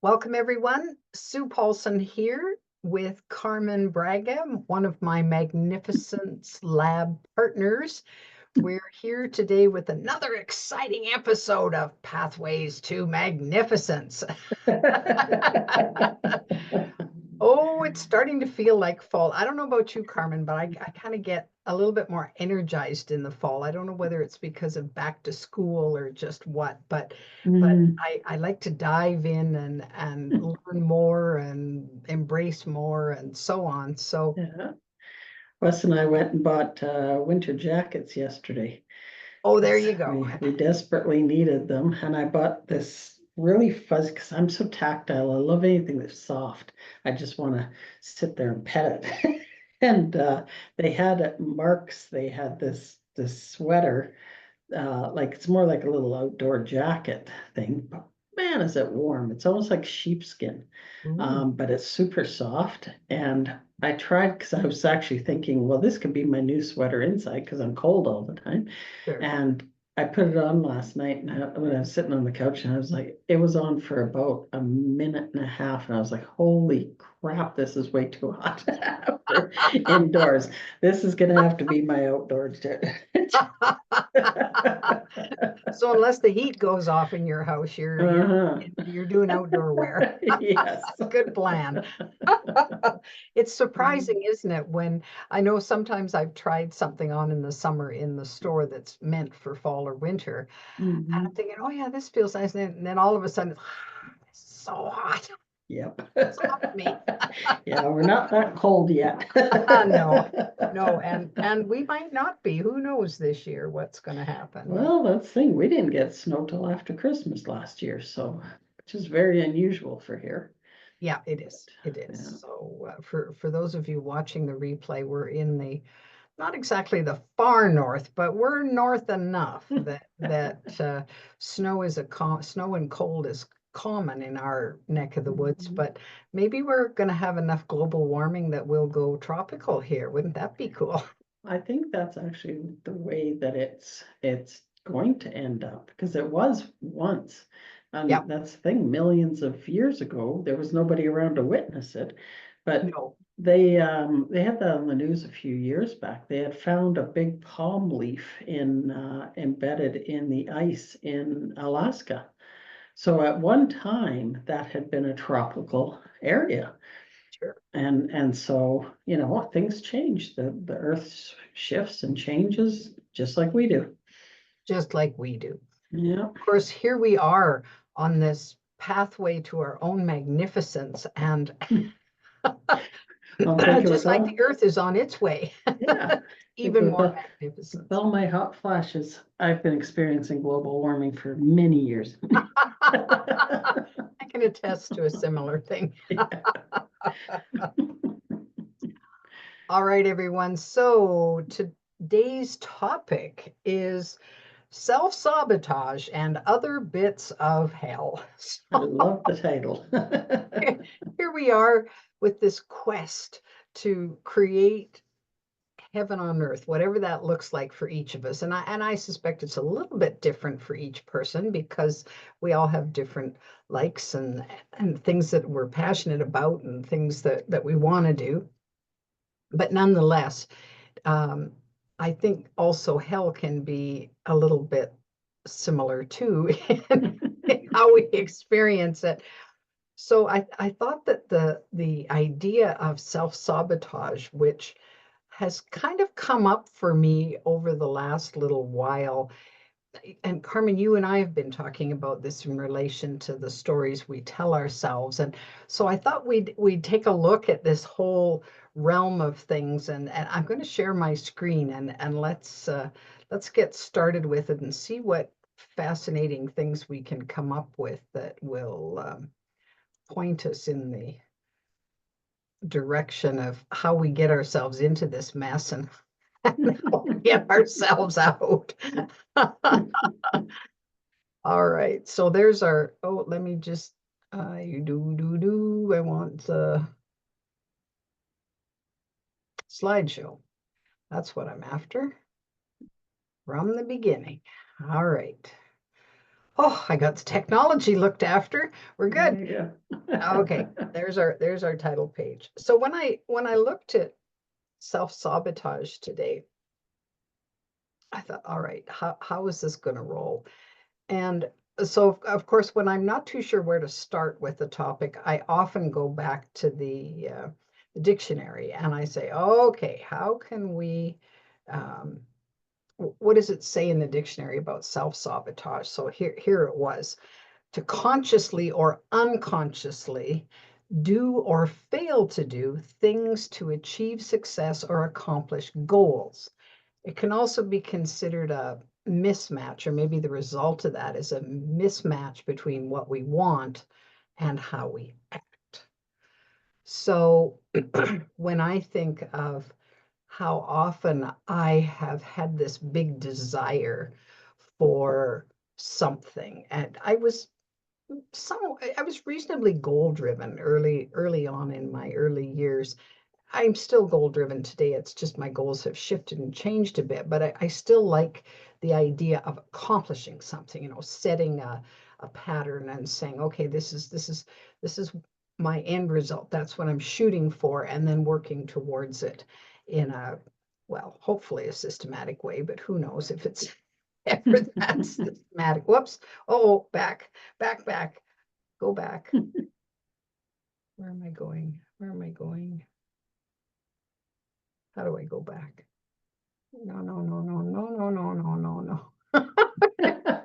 Welcome, everyone. Sue Paulson here with Carmen Braga, one of my Magnificence Lab partners. We're here today with another exciting episode of Pathways to Magnificence. Oh, it's starting to feel like fall. I don't know about you, Carmen, but I kind of get a little bit more energized in the fall. I don't know whether it's because of back to school or just what, but Mm, I like to dive in and learn more and embrace more and so on. So, yeah. Wes and I went and bought winter jackets yesterday oh, there because you go. we desperately needed them. And I bought this really fuzzy because I'm so tactile. I love anything that's soft. I just want to sit there and pet it. And they had at Mark's, they had this sweater, like it's more like a little outdoor jacket thing. But man, is it warm. It's almost like sheepskin. Ooh, But it's super soft. And I tried because I was actually thinking, well, this could be my new sweater inside because I'm cold all the time. sure. And I put it on last night and when I was sitting on the couch and I was like, it was on for about a minute and a half. And I was like, holy crap, this is way too hot for indoors. This is going to have to be my outdoor. So unless the heat goes off in your house, Uh-huh. you're doing outdoor wear. Yes. Good plan. It's surprising, isn't it? When I know sometimes I've tried something on in the summer in the store that's meant for fall or winter. And I'm Mhm. thinking, oh yeah, this feels nice. And then all of a sudden, it's so hot. Yep. Stop me. Yeah, we're not that cold yet. No, no, and we might not be. Who knows this year what's going to happen? But Well, that's the thing. We didn't get snow till after Christmas last year, so which is very unusual for here. yeah, it is. It is. Yeah. So for those of you watching the replay, we're in the not exactly the far north, but we're north enough that snow and cold is common in our neck of the woods. Mhm. But maybe we're going to have enough global warming that we'll go tropical here. Wouldn't that be cool? I think that's actually the way that it's going to end up because it was once. And Yep. that's the thing, millions of years ago, there was nobody around to witness it. But No. they had that on the news a few years back. They had found a big palm leaf in embedded in the ice in Alaska. So at one time that had been a tropical area. Sure. And so, things change. The earth shifts and changes just like we do. Just like we do. Yeah. Of course, here we are on this pathway to our own magnificence, and I'm thinking just with like all, the earth is on its way, yeah, even thinking more with magnificence. all my hot flashes, I've been experiencing global warming for many years. I can attest to a similar thing. All right, everyone. So today's topic is self-sabotage and other bits of hell. I love the title. Here we are with this quest to create heaven on earth, whatever that looks like for each of us. And I suspect it's a little bit different for each person because we all have different likes and things that we're passionate about and things that we want to do. But nonetheless, um, I think also hell can be a little bit similar too in how we experience it. So I thought that the idea of self-sabotage, which has kind of come up for me over the last little while, and Carmen, you and I have been talking about this in relation to the stories we tell ourselves. And so I thought we'd take a look at this whole realm of things. And I'm going to share my screen and let's get started with it and see what fascinating things we can come up with that will point us in the direction of how we get ourselves into this mess and how we get ourselves out. All right, so there's our, oh, let me just, you I want the slideshow. That's what I'm after from the beginning. All right. Oh, I got the technology looked after. We're good. Yeah. Okay, there's our title page. So when I looked at self-sabotage today, I thought, all right, how is this going to roll? And so, of course, when I'm not too sure where to start with the topic, I often go back to the dictionary and I say, okay, how can we, um, what does it say in the dictionary about self-sabotage? So here it was: to consciously or unconsciously do or fail to do things to achieve success or accomplish goals. It can also be considered a mismatch, or maybe the result of that is a mismatch between what we want and how we act. So when I think of how often I have had this big desire for something, and I was reasonably goal driven early on in my early years. I'm still goal driven today. It's just my goals have shifted and changed a bit, but I still like the idea of accomplishing something, setting a pattern and saying, okay, this is my end result. That's what I'm shooting for, and then working towards it in a, well, hopefully a systematic way, but who knows if it's ever that systematic. Whoops. Oh, back, go back. Where am I going? Where am I going? How do I go back? No, no, no, no, no, no, no, no, no, no.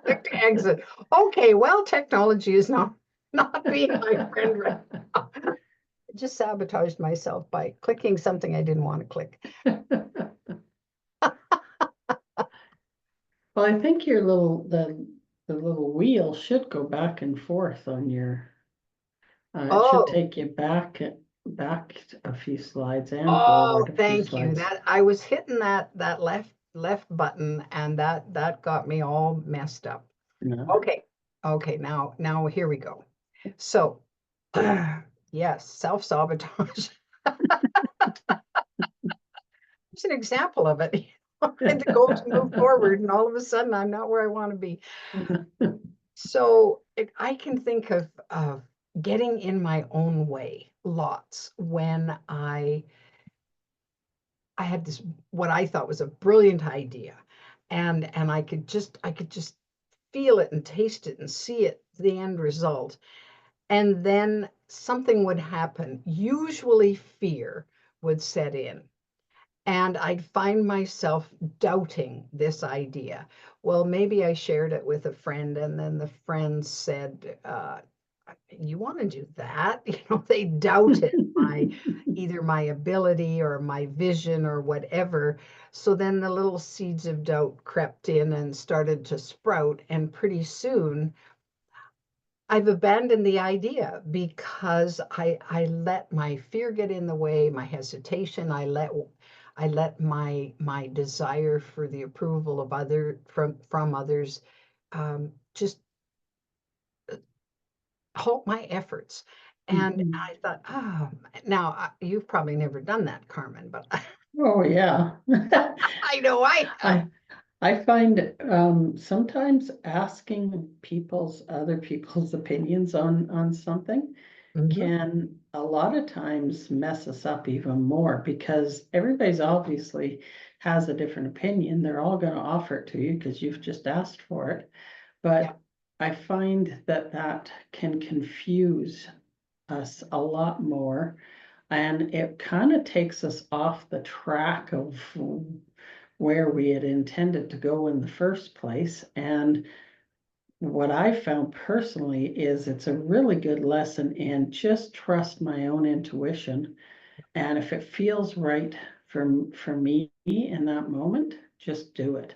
Click to exit. Okay, well, technology is not being my friend right now. I just sabotaged myself by clicking something I didn't want to click. Well, I think your the little wheel should go back and forth on your, it should Oh, take you back a few slides and oh, forward a few thank you. slides. That I was hitting that left button, and that got me all messed up. No. Okay. Okay, now here we go. So, yes, self-sabotage. It's an example of it. I had the goal to move forward, and all of a sudden, I'm not where I want to be. So I can think of getting in my own way lots when I had this, what I thought was a brilliant idea, and I could just feel it and taste it and see it, the end result. And then something would happen. Usually fear would set in. And I'd find myself doubting this idea. Well, maybe I shared it with a friend, and then the friend said, "You want to do that?" They doubted either my ability or my vision or whatever. So then the little seeds of doubt crept in and started to sprout, and pretty soon I've abandoned the idea because I let my fear get in the way, my hesitation. I let my desire for the approval of from others just halt my efforts. And Mhm. I thought, now you've probably never done that, Carmen, but Oh, yeah. I know I have. I I find sometimes asking other people's opinions on something Mhm. can a lot of times mess us up even more because everybody's obviously has a different opinion. They're all going to offer it to you because you've just asked for it. Yeah, But I find that can confuse us a lot more, and it kind of takes us off the track of where we had intended to go in the first place. And what I found personally is it's a really good lesson in just trust my own intuition. And if it feels right for me in that moment, just do it.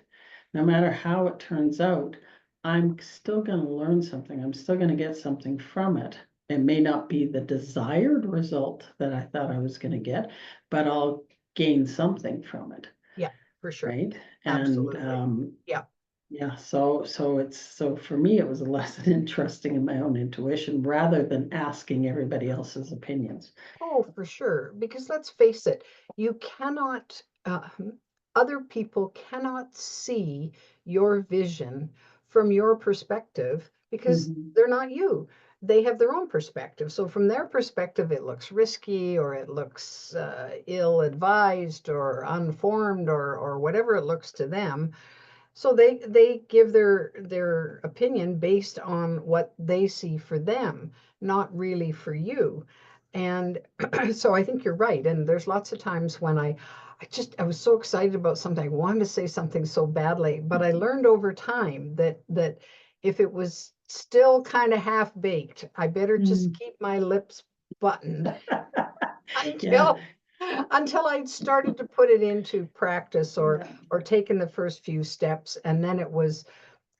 No matter how it turns out, I'm still going to learn something. I'm still going to get something from it. It may not be the desired result that I thought I was going to get, but I'll gain something from it, yeah, for sure. right? And Absolutely. Yeah. yeah, so for me, it was a lesson in trusting in my own intuition rather than asking everybody else's opinions. Oh, for sure. Because let's face it, you cannot, other people cannot see your vision from your perspective because Mhm. they're not you. They have their own perspective. So from their perspective, it looks risky or it looks ill-advised or unformed or whatever it looks to them. So they give their opinion based on what they see for them, not really for you. And so I think you're right. And there's lots of times when I was so excited about something. I wanted to say something so badly, but I learned over time that if it was still kind of half baked, I better just Mm. keep my lips buttoned Yeah, until until I'd started to put it into practice yeah, or taken the first few steps, and then it was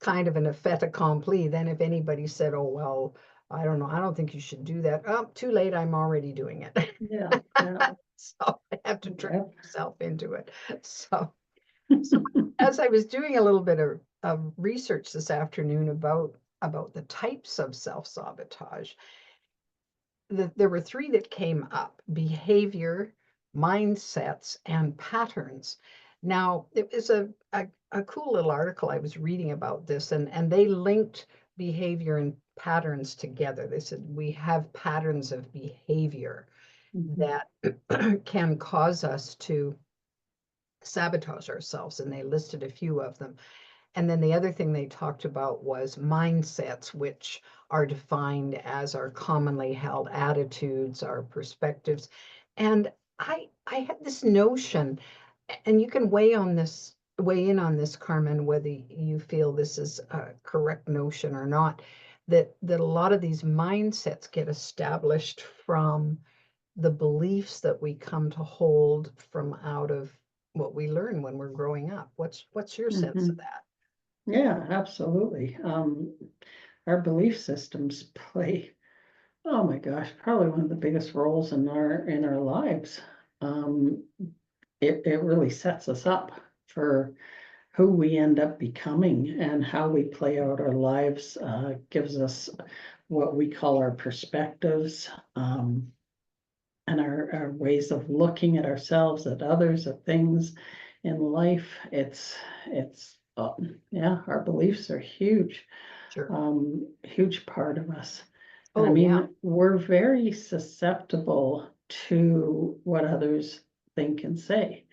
kind of an fait accompli. Then if anybody said, "Oh well, I don't know, I don't think you should do that," oh, too late, I'm already doing it. yeah, yeah. So I have to trick Yep. myself into it. So as I was doing a little bit of research this afternoon about the types of self-sabotage, there were three that came up: behavior, mindsets, and patterns. Now, it was a cool little article I was reading about this, and they linked behavior and patterns together. They said we have patterns of behavior Mhm. that can cause us to sabotage ourselves, and they listed a few of them. And then the other thing they talked about was mindsets, which are defined as our commonly held attitudes, our perspectives. And I had this notion, and you can weigh in on this, Carmen, whether you feel this is a correct notion or not, that a lot of these mindsets get established from the beliefs that we come to hold from out of what we learn when we're growing up. What's your sense of Mhm. that? Yeah, absolutely. Our belief systems play, oh my gosh, probably one of the biggest roles in our lives. Um, it really sets us up for who we end up becoming and how we play out our lives, gives us what we call our perspectives, and our ways of looking at ourselves, at others, at things in life. It's yeah, our beliefs are huge, Sure. huge part of us. And I Oh, yeah, mean, we're very susceptible to what others think and say.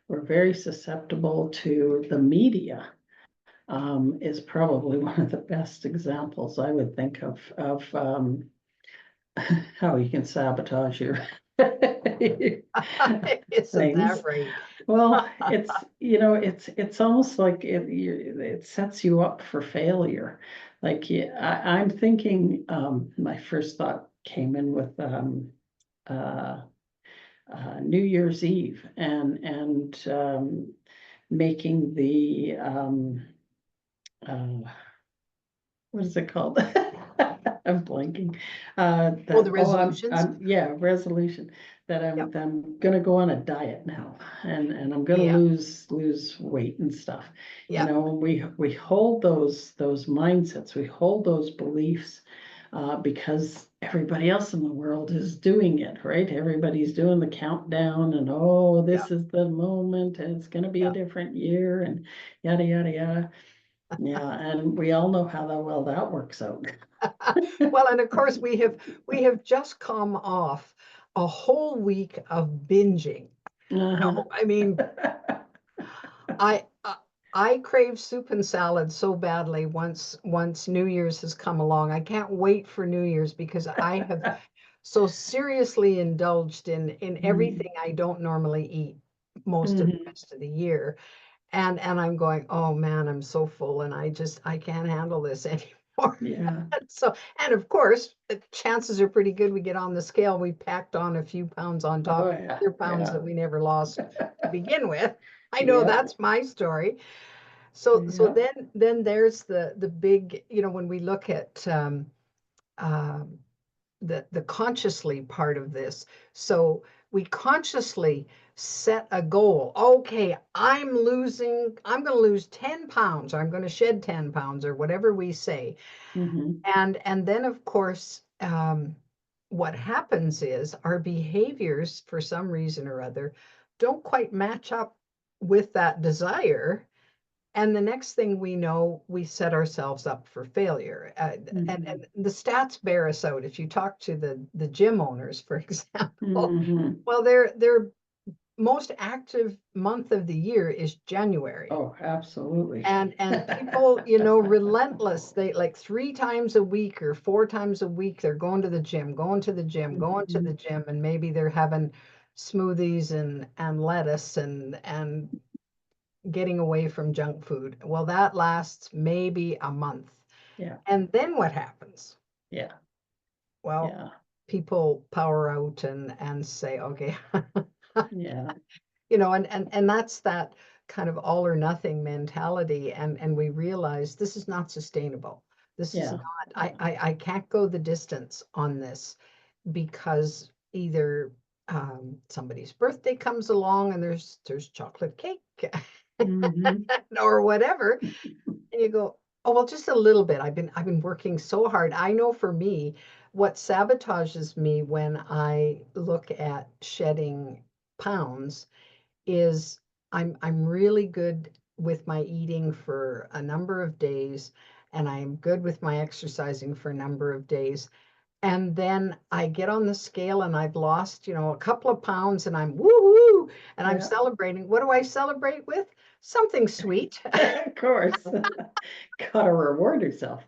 We're very susceptible to the media, is probably one of the best examples I would think of how you can sabotage your isn't that things. right? Well, it's almost like it sets you up for failure. Like yeah, I'm thinking, my first thought came in with uh, New Year's Eve and making the uh, what is it called? I'm blanking. Oh, the That, oh, resolutions? yeah, resolution that Yep, I'm gonna go on a diet now, and I'm gonna yeah, lose weight and stuff. You yeah, know, we hold those mindsets, we hold those beliefs, because everybody else in the world is doing it, right? Everybody's doing the countdown, and oh, yeah, this is the moment, and it's gonna be a yeah. different year, and yada yada yada. Yeah, and we all know how well that works out. Well, and of course we have just come off a whole week of binging. Uh-huh. No, I mean, I I I crave soup and salad so badly once New Year's has come along. I can't wait for New Year's because I have so seriously indulged in Mhm. everything I don't normally eat most of the Mhm. rest of the year. And I'm going, oh man, I'm so full and I can't handle this anymore. Yeah. So, and of course, the chances are pretty good we get on the scale, we packed on a few pounds on top Oh of yeah. other pounds Yeah. that we never lost to begin with. I know Yeah. that's my story. So Yeah. then there's the big, when we look at um, the consciously part of this. So we consciously set a goal. Okay, I'm going to lose 10 pounds, or I'm going to shed 10 pounds, or whatever we say. Mhm. And then, of course, what happens is our behaviors, for some reason or other, don't quite match up with that desire. And the next thing we know, we set ourselves up for failure. And the stats bear us out. If you talk to the gym owners, for example, Mhm. well, their most active month of the year is January. Oh, absolutely. And people, relentless, they like 3 times a week or 4 times a week, they're going to the gym, going to the gym, going to the Mhm. gym, and maybe they're having smoothies and lettuce and getting away from junk food. Well, that lasts maybe a month. Yeah, And then what happens? yeah, Well, yeah, people power out and say, okay, yeah, and that's that kind of all or nothing mentality. And we realize this is not sustainable. This is yeah. not, Yeah. I can't go the distance on this because either somebody's birthday comes along and there's chocolate cake Mhm. or whatever. And you go, oh, well, just a little bit. I've been working so hard. I know for me, what sabotages me when I look at shedding pounds is I'm really good with my eating for a number of days, and I'm good with my exercising for a number of days. And then I get on the scale and I've lost, a couple of pounds and I'm woohoo and I'm Yeah, celebrating. What do I celebrate with? Something sweet. of course. Gotta reward yourself.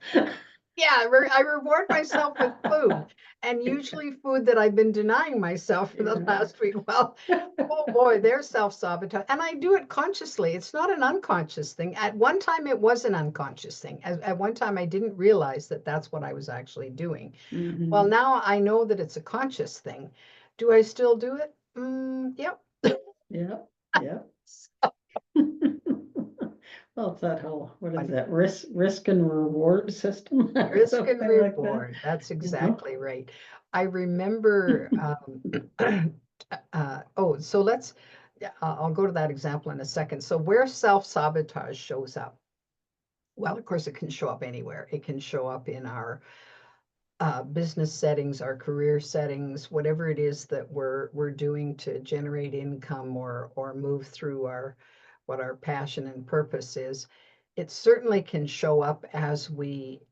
Yeah, I reward myself with food, and usually food that I've been denying myself for the Yeah. last week. Well, oh boy, there's self-sabotage. And I do it consciously. It's not an unconscious thing. At one time, it was an unconscious thing. At one time, I didn't realize that that's what I was actually doing. Well, Mhm. now I know that it's a conscious thing. Do I still do it? Yep. Yeah, yeah. Well, it's that whole, what is Funny. that, risk and reward system or Risk and something like that, reward. That's you know? exactly right. I remember, oh, so I'll go to that example in a second. So where self-sabotage shows up, well, of course, it can show up anywhere. It can show up in our business settings, our career settings, whatever it is that we're doing to generate income or move through our what our passion and purpose is. It certainly can show up as we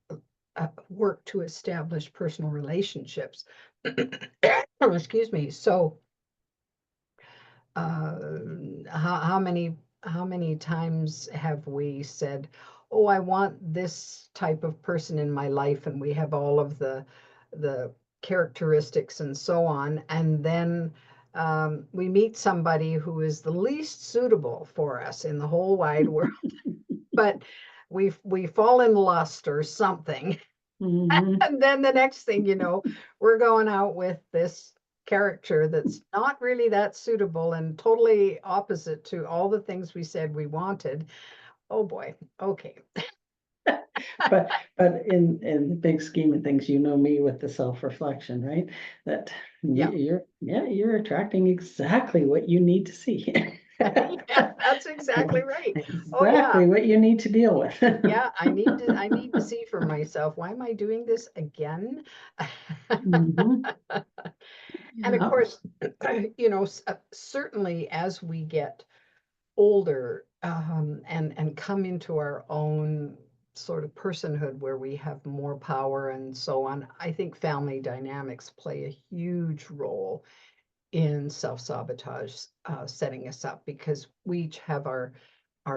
work to establish personal relationships. Excuse me. So, uh, how many times have we said, "Oh, I want this type of person in my life," and we have all of the characteristics and so on, and then we meet somebody who is the least suitable for us in the whole wide world, but we fall in lust or something. Mhm. And then the next thing you know, we're going out with this character that's not really that suitable and totally opposite to all the things we said we wanted. Oh boy. Okay. But in the big scheme of things, you know me with the self-reflection, right? That Yeah. you're attracting exactly what you need to see. Yeah, that's exactly right. Oh yeah. Exactly what you need to deal with. Yeah, I need to see for myself. Why am I doing this again? Mhm. And of Yeah. course, certainly as we get older and come into our own sort of personhood where we have more power and so on, I think family dynamics play a huge role in self-sabotage, setting us up because we each have our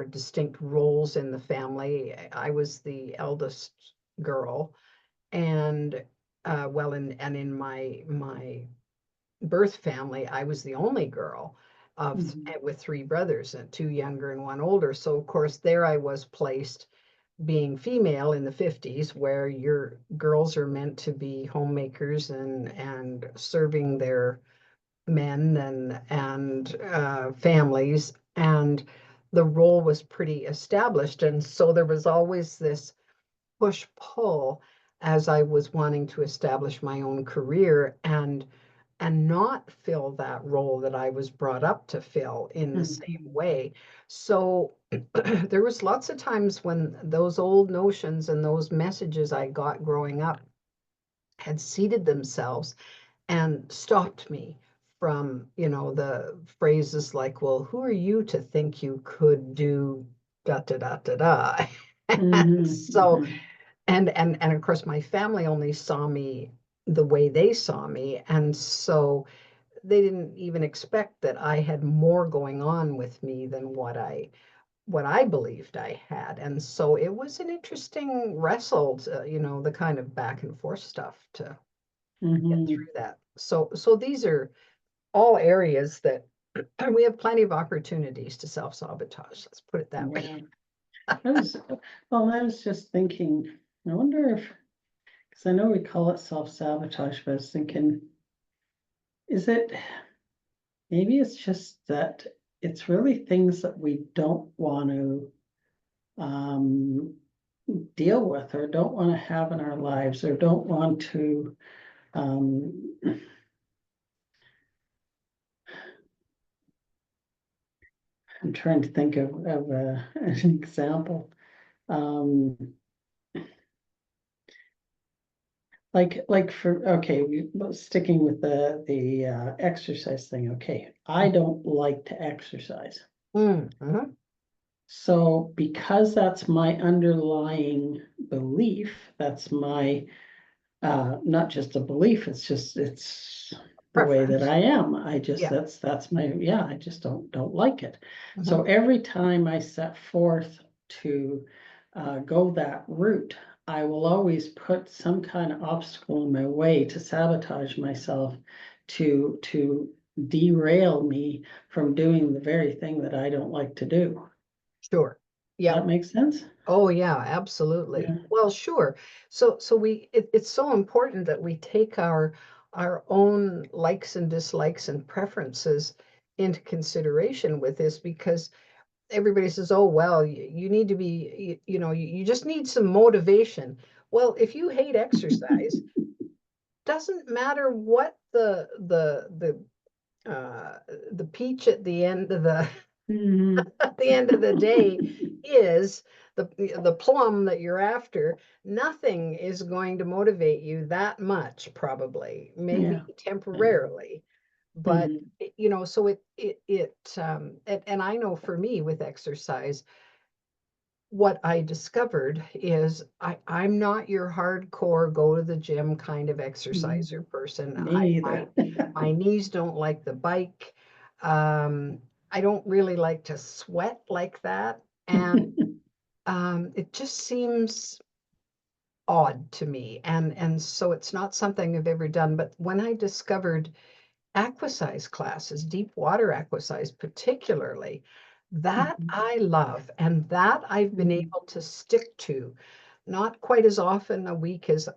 distinct roles in the family. I was the eldest girl, and well, and in my birth family, I was the only girl Mhm. with three brothers and two younger and one older. So of course there I was placed being female in the 50s where your girls are meant to be homemakers and serving their men and families, and the role was pretty established, and so there was always this push pull as I was wanting to establish my own career and not fill that role that I was brought up to fill in the same Mhm. way. So there was lots of times when those old notions and those messages I got growing up had seated themselves and stopped me from, the phrases like, well, who are you to think you could do da da da da da. And Mhm, so, mhm. and of course, my family only saw me the way they saw me, and so they didn't even expect that I had more going on with me than what I believed I had. And so it was an interesting wrestle, the kind of back and forth stuff to get Mhm. through that. So these are all areas that we have plenty of opportunities to self-sabotage. Let's put it that way. Yeah, I was, well, I was just thinking, I wonder if, because I know we call it self-sabotage, but I was thinking, is it, maybe it's just that it's really things that we don't want to um, deal with or don't want to have in our lives or don't want to um, I'm trying to think of an example. Um, like for, okay, sticking with the exercise thing. Okay, I don't like to exercise. Mm-hmm. So because that's my underlying belief, that's my not just a belief, it's the way that Preference. I am. I just, Yeah. that's my, yeah, I just don't like it. So Mm-hmm. every time I set forth to go that route, I will always put some kind of obstacle in my way to sabotage myself, to derail me from doing the very thing that I don't like to do. Sure. Does Yep. that make sense? Oh yeah, absolutely. Yeah. Well, sure. It's so important that we take our own likes and dislikes and preferences into consideration with this, because everybody says, "Oh, well, you need to be, you just need some motivation." Well, if you hate exercise, doesn't matter what uh the peach at the end of the Mhm. at the end of the day is the plum that you're after. Nothing is going to motivate you that much, probably, maybe Yeah. Yeah. temporarily, but Mhm. so and I know for me with exercise, what I discovered is I'm not your hardcore go to the gym kind of exerciser Mhm. person. Me neither. My knees don't like the bike. I don't really like to sweat like that. And it just seems odd to me. And so it's not something I've ever done. But when I discovered aquasize classes, deep water aquasize particularly, that Mhm. I love, and that I've been Mhm. able to stick to, not quite as often a week as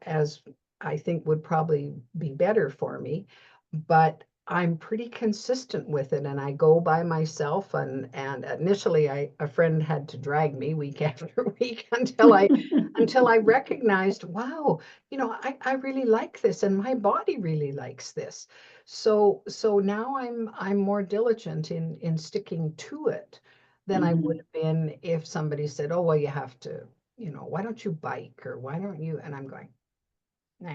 I think would probably be better for me, but I'm pretty consistent with it, and I go by myself. And initially, a friend had to drag me week after week until I recognized, wow, I really like this, and my body really likes this. So now I'm more diligent in sticking to it than I would Mhm. have been if somebody said, "Oh, well, you have to, why don't you bike, or why don't you?" And I'm going, nah.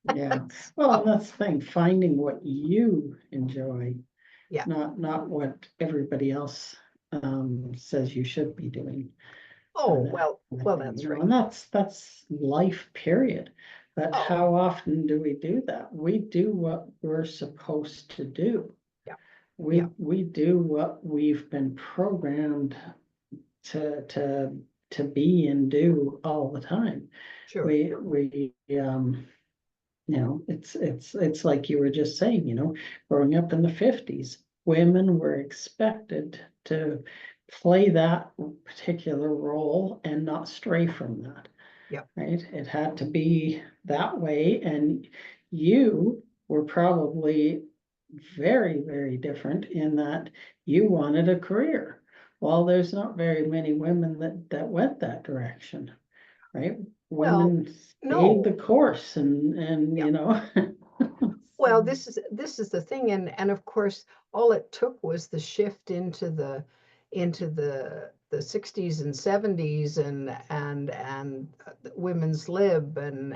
Yeah, well, and Oh, that's the thing, finding what you enjoy, yeah. not what everybody else says you should be doing. Oh, Kind of well, thing, that's and right. that's life, period. But Oh, how often do we do that? We do what we're supposed to do. yeah, yeah, We do what we've been programmed to to be and do all the time. sure. We it's like you were just saying, growing up in the 50s, women were expected to play that particular role and not stray from that, Yeah. right? It had to be that way, and you were probably very, very different in that you wanted a career. Well, there's not very many women that went that direction, right? Well, Women stayed the no. course and Yeah. Well, so, this is the thing, and of course, all it took was the shift into the 60s and 70s, and women's lib, and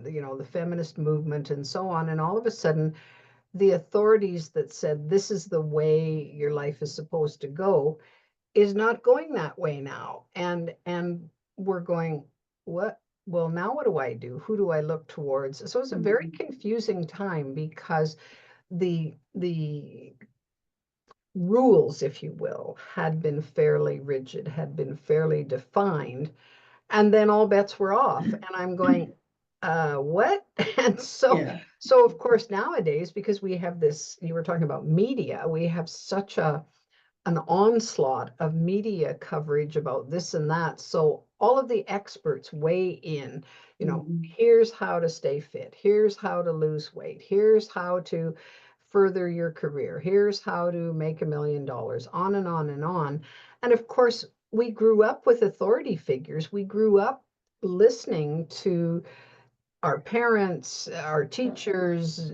the feminist movement and so on, and all of a sudden the authorities that said this is the way your life is supposed to go is not going that way now. And we're going, what? Well, now what do I do? Who do I look towards? So it's a very Mhm. confusing time because the rules, if you will, had been fairly rigid, had been fairly defined, and then all bets were off. And I'm going, what? And Yeah. so of course nowadays, because we have this, you were talking about media, we have such an onslaught of media coverage about this and that. So all of the experts weigh in, Mhm. here's how to stay fit, here's how to lose weight, here's how to further your career, here's how to make $1 million, on and on and on. And of course, we grew up with authority figures. We grew up listening to our parents, our teachers,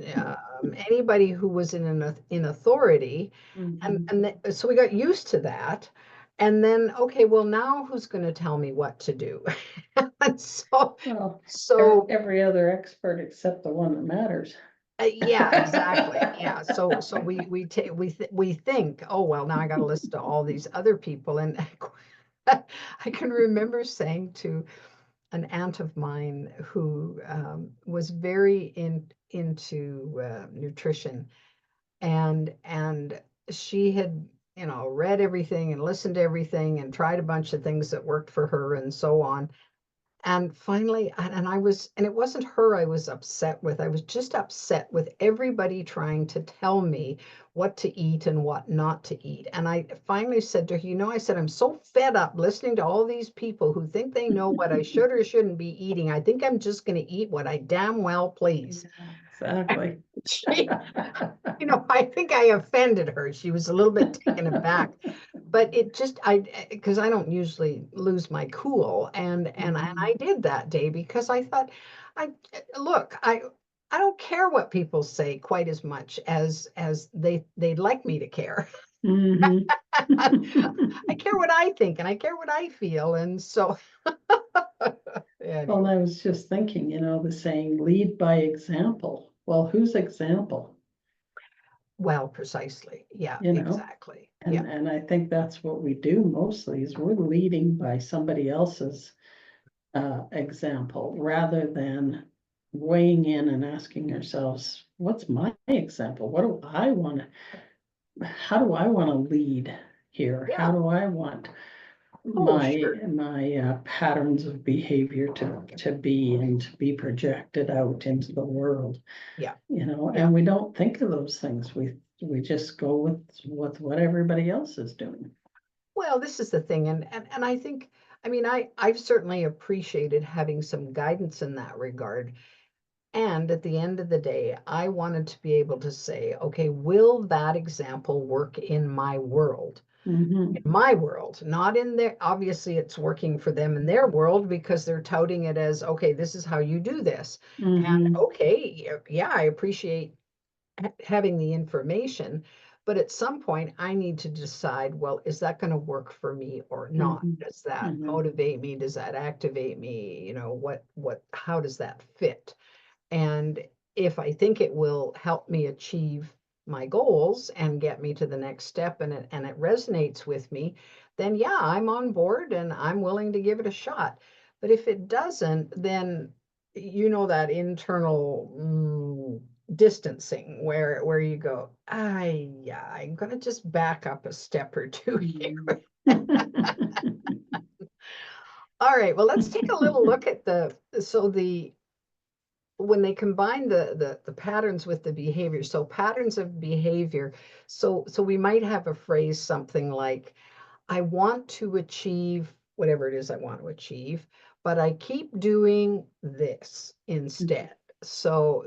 anybody who was in authority, Mhm. so we got used to that. And then, okay, well, now who's going to tell me what to do? And Well, so every other expert except the one that matters. yeah, exactly. Yeah. So we think, oh well, now I got to listen to all these other people, and I can remember saying to an aunt of mine who was very into nutrition, and she had read everything and listened to everything and tried a bunch of things that worked for her and so on. And finally, and I was, and it wasn't her I was upset with. I was just upset with everybody trying to tell me what to eat and what not to eat. And I finally said to her, I said, I'm so fed up listening to all these people who think they know what I should or shouldn't be eating. I think I'm just going to eat what I damn well please. Yeah, exactly. She, I think I offended her. She was a little bit taken aback, but it just, because I don't usually lose my cool, and Mhm. I did that day because I thought, I look, I don't care what people say quite as much as they'd like me to care. Mhm. I care what I think and I care what I feel, and so Well, anyway. I was just thinking, the saying, lead by example. Well, whose example? Well, precisely. Yeah, You know? exactly. Yeah, And I think that's what we do mostly is we're leading by somebody else's example rather than weighing in and asking ourselves, what's my example? What do I want to, how do I want to lead here? How yeah. do I want Oh, my patterns of behavior to be and to be projected out into the world? yeah, yeah. And we don't think of those things. We just go with what everybody else is doing. Well, this is the thing, and I think, I mean, I've certainly appreciated having some guidance in that regard. And at the end of the day, I wanted to be able to say, okay, will that example work in my world? Mhm. In my world, not in their, obviously it's working for them in their world because they're touting it as, okay, this is how you do this. And Mhm. okay, yeah, I appreciate having the information, but at some point I need to decide, well, is that going to work for me or not? Mhm. Does that Mhm. motivate me? Does that activate me? How does that fit? And if I think it will help me achieve my goals and get me to the next step, and it resonates with me, then yeah, I'm on board and I'm willing to give it a shot. But if it doesn't, then that internal distancing where you go, yeah, I'm gonna just back up a step or two Mhm. here. All right, well, let's take a little look at the when they combine the patterns with the behavior. So patterns of behavior. So we might have a phrase something like, I want to achieve whatever it is I want to achieve, but I keep doing this instead. So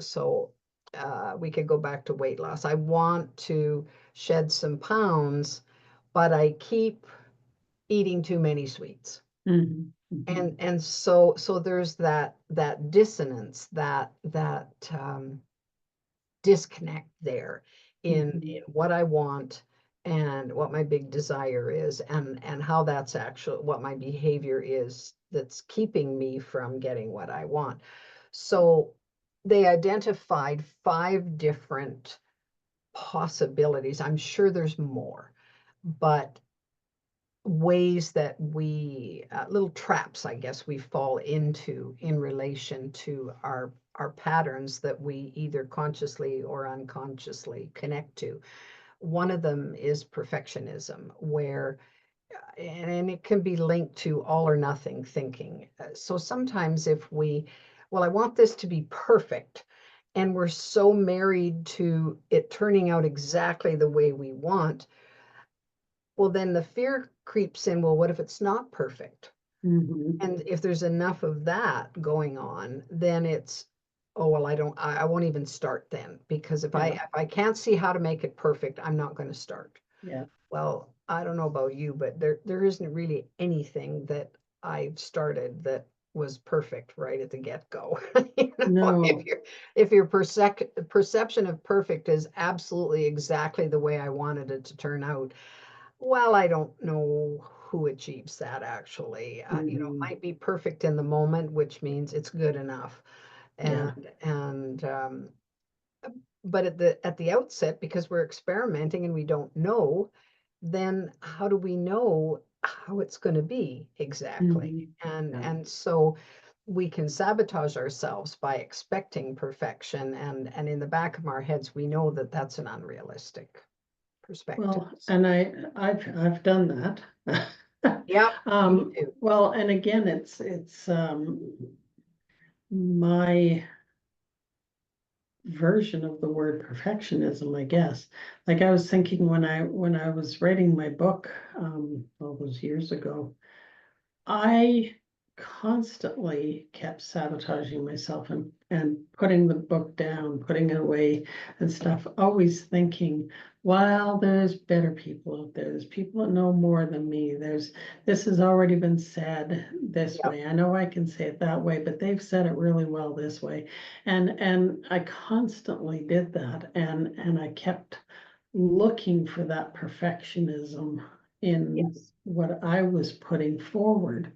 we could go back to weight loss. I want to shed some pounds, but I keep eating too many sweets. Mhm. And so there's that dissonance, that disconnect there in Mhm. what I want and what my big desire is, and how that's actually what my behavior is that's keeping me from getting what I want. So they identified 5 different possibilities. I'm sure there's more, but ways that we little traps, I guess, we fall into in relation to our patterns that we either consciously or unconsciously connect to. One of them is perfectionism, where and it can be linked to all or nothing thinking. So sometimes if we, well, I want this to be perfect, and we're so married to it turning out exactly the way we want, well, then the fear creeps in. Well, what if it's not perfect? Mhm. And if there's enough of that going on, then it's, oh, well, I won't even start then, because Yeah, if I can't see how to make it perfect, I'm not going to start. yeah. Well, I don't know about you, but there isn't really anything that I've started that was perfect right at the get-go. You know, No. if your perception of perfect is absolutely exactly the way I wanted it to turn out, well, I don't know who achieves that actually. You know, it Mhm. might be perfect in the moment, which means it's good enough. Yeah. And but at the outset, because we're experimenting and we don't know, then how do we know how it's going to be exactly? Mhm. And Yeah. and so we can sabotage ourselves by expecting perfection, and in the back of our heads, we know that that's an unrealistic perspective. Well, and I've done that. Yep, me too. Well, and again, it's my version of the word perfectionism, I guess. Like I was thinking when I was writing my book, all those years ago, I constantly kept sabotaging myself and putting the book down, putting it away and stuff, always thinking, well, there's better people out there. There's people that know more than me. This has already been said this Yep. way. I know I can say it that way, but they've said it really well this way. And I constantly did that. And I kept looking for that perfectionism in Yes. what I was putting forward.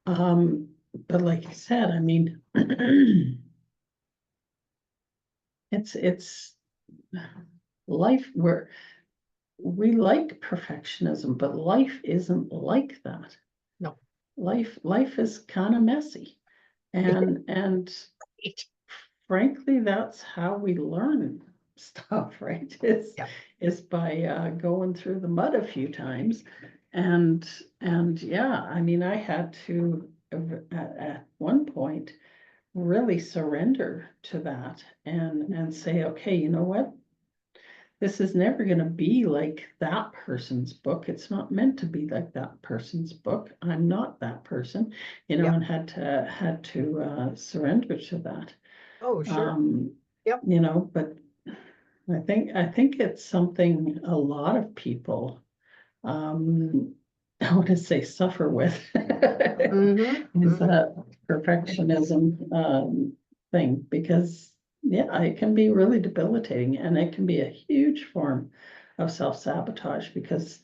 Um, but like I said, I mean, it's life where we like perfectionism, but life isn't like that. No. Life is kind of messy. And frankly, that's how we learn stuff, right? Yep. Is by going through the mud a few times. And and yeah, I mean, I had to at one point really surrender to that and say, okay, you know what? This is never going to be like that person's book. It's not meant to be like that person's book. I'm not that person, Yep. and had to surrender to that. Oh, sure. Um, Yep. but I think it's something a lot of people um, I want to say suffer with Mm-hmm. is Mm-hmm. that perfectionism thing because yeah, it can be really debilitating and it can be a huge form of self-sabotage because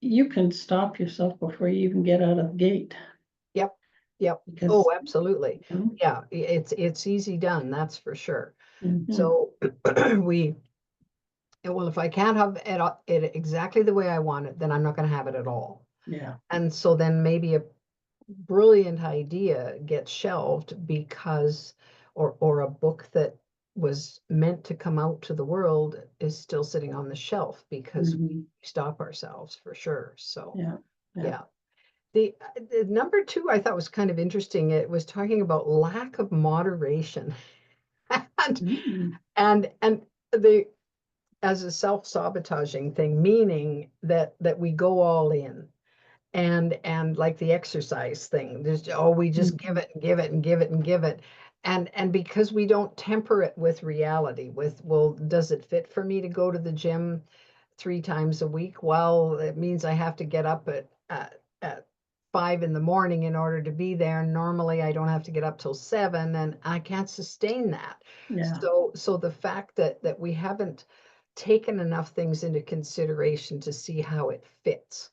you can stop yourself before you even get out of the gate Yep. Yep. Oh, because absolutely. you Yeah, it's easy done, that's for sure. mhm, So we, well, if I can't have it exactly the way I want it, then I'm not going to have it at all. yeah, And so then maybe a brilliant idea gets shelved because, or a book that was meant to come out to the world is still sitting on the shelf because we mhm, stop ourselves for sure. So yeah, yeah, yeah. The number two I thought was kind of interesting. It was talking about lack of moderation. and mhm, and the as a self-sabotaging thing, meaning that we go all in, and like the exercise thing, there's, oh, we just give mhm, it and give it and give it and give it, and because we don't temper it with reality, with, well, does it fit for me to go to the gym 3 times a week? Well, it means I have to get up at 5 in the morning in order to be there. Normally, I don't have to get up till 7, and I can't sustain that. yeah, So the fact that we haven't taken enough things into consideration to see how it fits,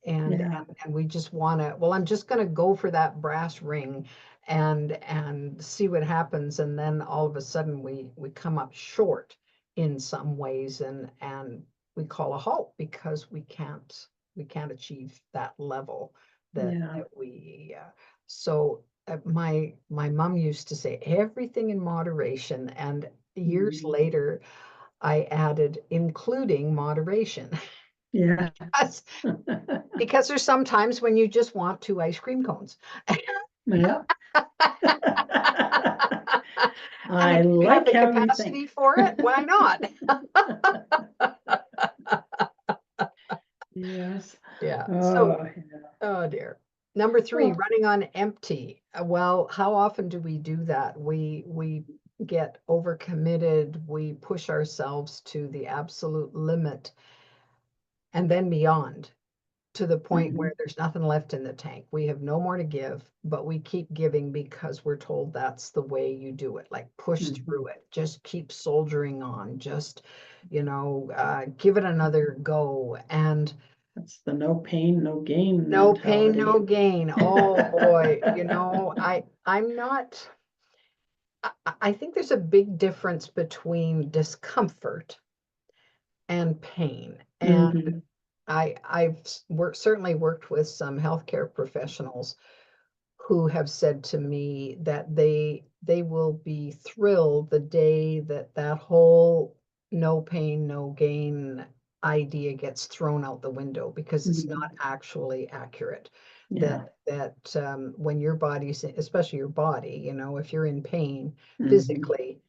and yeah, and we just want to, well, I'm just going to go for that brass ring and see what happens, and then all of a sudden we come up short in some ways, and we call a halt because can't achieve that level that Yeah. we so my mom used to say everything in moderation, and years Mhm. later I added including moderation. Yeah. because because there's sometimes when you just want 2 ice cream cones. Yeah. And I if you have like the how you think. capacity for it, why not? Yes. Yeah. So, Oh, yeah. oh dear. Number three, Well, running on empty. Well, how often do we do that? We get overcommitted, we push ourselves to the absolute limit and then beyond, to the point mhm, where there's nothing left in the tank. We have no more to give, but we keep giving because we're told that's the way you do it. Like push mhm. through it, just keep soldiering on, just, give it another go. And That's the no pain, no gain no pain, no mentality. gain. Oh boy, I'm not. I think there's a big difference between discomfort and pain. And Mhm, I've certainly worked with some healthcare professionals who have said to me that they will be thrilled the day that that whole no pain, no gain idea gets thrown out the window, because it's not mhm. actually accurate. Yeah. That when your body's, especially your body, if you're in pain Mhm. physically,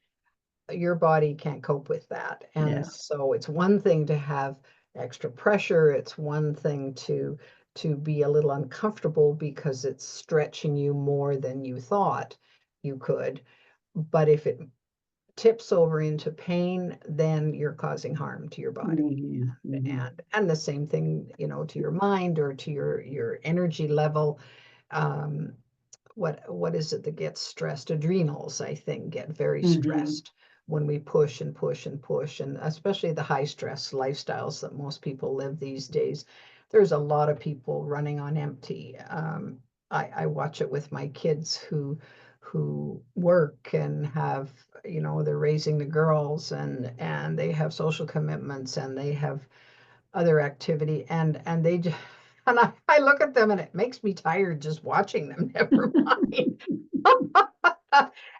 your body can't cope with that. And Yeah. so it's one thing to have extra pressure. It's one thing to be a little uncomfortable because it's stretching you more than you thought you could. But if it tips over into pain, then you're causing harm to your body. Mhm, mhm, And the same thing, to your mind or to your energy level. Um, what is it that gets stressed? Adrenals, I think, get very mhm, stressed when we push and push and push, and especially the high stress lifestyles that most people live these days. There's a lot of people running on empty. I watch it with my kids who work and have, they're raising the girls, and they have social commitments, and they have other activity, and they just, and I look at them and it makes me tired just watching them. Never mind.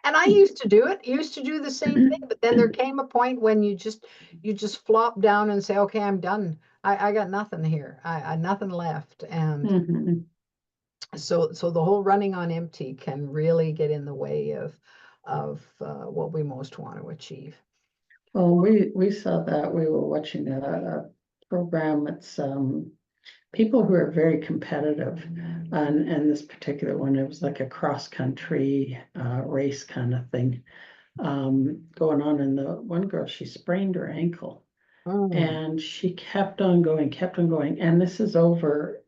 And I used to do the same thing, but then there came a point when you just flop down and say, okay, I'm done. I got nothing here. I nothing left. And mhm. so the whole running on empty can really get in the way of what we most want to achieve. Well, we saw that. We were watching a program. It's people who are very competitive, and this particular one, it was like a cross country race kind of thing going on. And the one girl, she sprained her ankle, Mm, and she kept on going. And this is over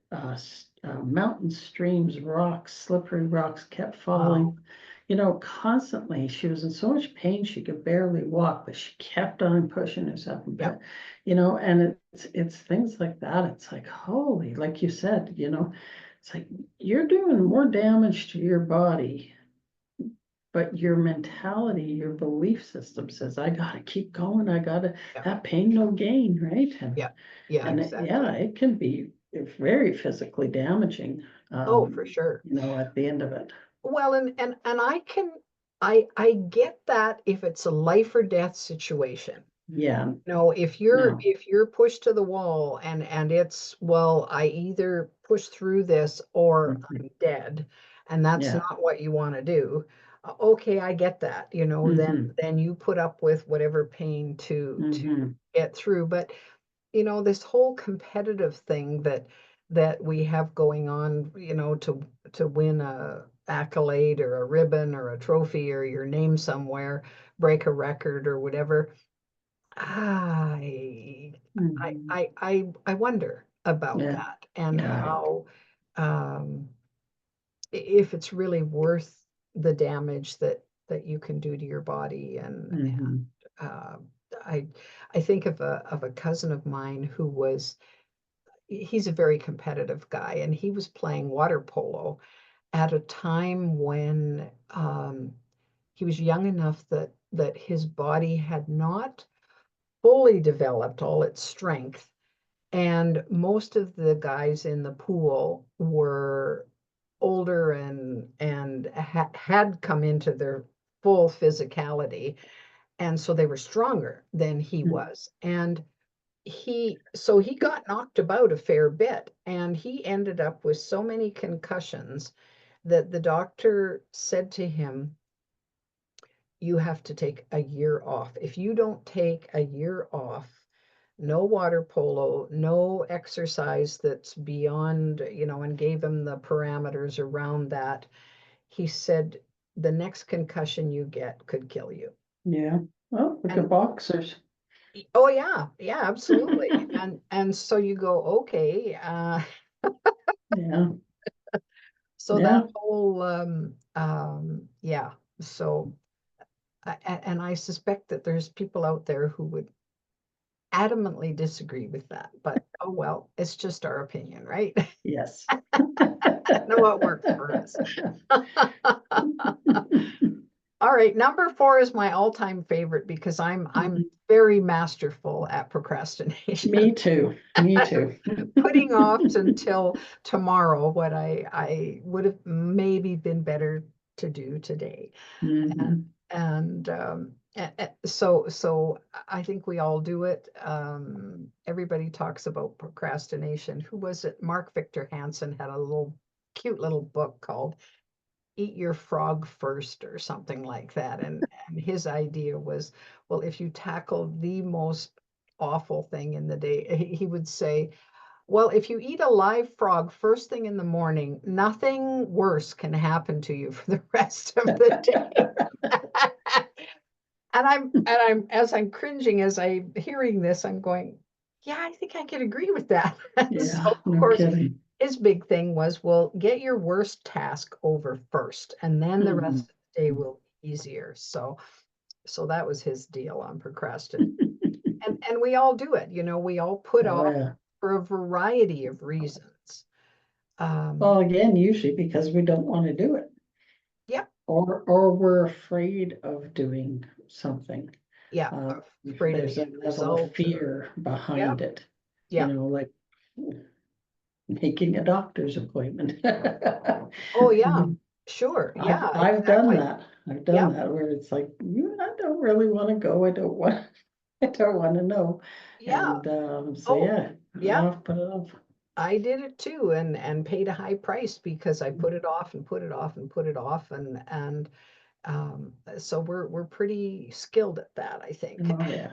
mountain streams, rocks, slippery rocks kept wow. falling. Constantly. She was in so much pain she could barely walk, but she kept on pushing herself. Yep. And it's things like that. It's like, holy, like you said, it's like you're doing more damage to your body, but your mentality, your belief system says, I gotta keep going. I gotta Yep. have pain, no gain, right? And Yep. Yeah, yeah, exactly. it can be very physically damaging, Oh, for sure. at the end of it. Well, and I get that if it's a life or death situation. Yeah, No, if you're no. if you're pushed to the wall, and it's, well, I either push through this or Mhm. I'm dead, and that's Yeah. not what you want to do. Okay, I get that. Then Hmm. then you put up with whatever pain to Hmm. get through. But this whole competitive thing that we have going on, to win a accolade or a ribbon or a trophy or your name somewhere, break a record or whatever. I Hmm. I wonder about Yeah, that, and yeah. how, um, if it's really worth the damage that you can do to your body. And Hmm. uh, I I think of a cousin of mine who was he's a very competitive guy, and he was playing water polo at a time when, he was young enough that his body had not fully developed all its strength, And most of the guys in the pool were older and had come into their full physicality, and so they were stronger than he Mm. was. And he got knocked about a fair bit, and he ended up with so many concussions that the doctor said to him, you have to take a year off. If you don't take a year off, no water polo, no exercise that's beyond, and gave him the parameters around that. He said the next concussion you get could kill you. Yeah. Well, look at And boxers. oh yeah, yeah, absolutely. And so you go, okay, Yeah. so that Yeah. whole yeah. So and I suspect that there's people out there who would adamantly disagree with that, but oh well, it's just our opinion, right? Yes. Know what works for us. All right, number 4 is my all-time favorite because I'm Mhm. very masterful at procrastination. Me too. Me too. Putting off until tomorrow what I would have maybe been better to do today. Mhm. So I think we all do it. Everybody talks about procrastination. Who was it? Mark Victor Hansen had a little cute little book called Eat Your Frog First or something like that. And his idea was, well, if you tackle the most awful thing in the day, he would say, well, if you eat a live frog first thing in the morning, nothing worse can happen to you for the rest of the day. And I'm as I'm cringing as I'm hearing this, I'm going, yeah, I think I could agree with that. So Yeah, of no course, kidding. his big thing was, well, get your worst task over first, and then the rest Mhm. of the day will be easier. So that was his deal on procrastination. And we all do it, we all put Oh, off yeah. for a variety of reasons. Well, Um, again, usually because we don't want to do it, yep, or we're afraid of doing something. yeah, If afraid of there's the a end level of result, or fear yep, behind it, yep. like making a doctor's appointment. Oh I yeah, mean, sure, I've yeah, I've done exactly. that. I've done Yep. that where it's like, I don't really want to go. I don't want I don't want to know. Yeah. And so Oh, yeah, put it yeah. off, put it off. I did it too, and paid a high price because I put it off and put it off and put it off, and so we're pretty skilled at that, I think. Oh yeah,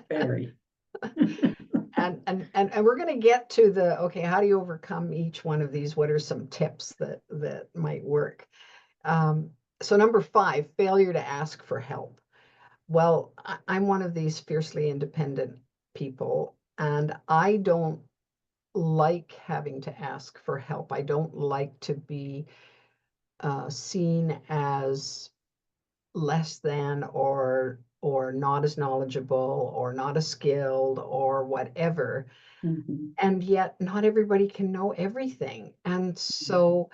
very. And we're going to get to the, okay, how do you overcome each one of these? What are some tips that might work? Um, so number 5, failure to ask for help. Well, I'm one of these fiercely independent people, and I don't like having to ask for help. I don't like to be seen as less than or not as knowledgeable or not as skilled or whatever. Mhm. And yet not everybody can know everything. And so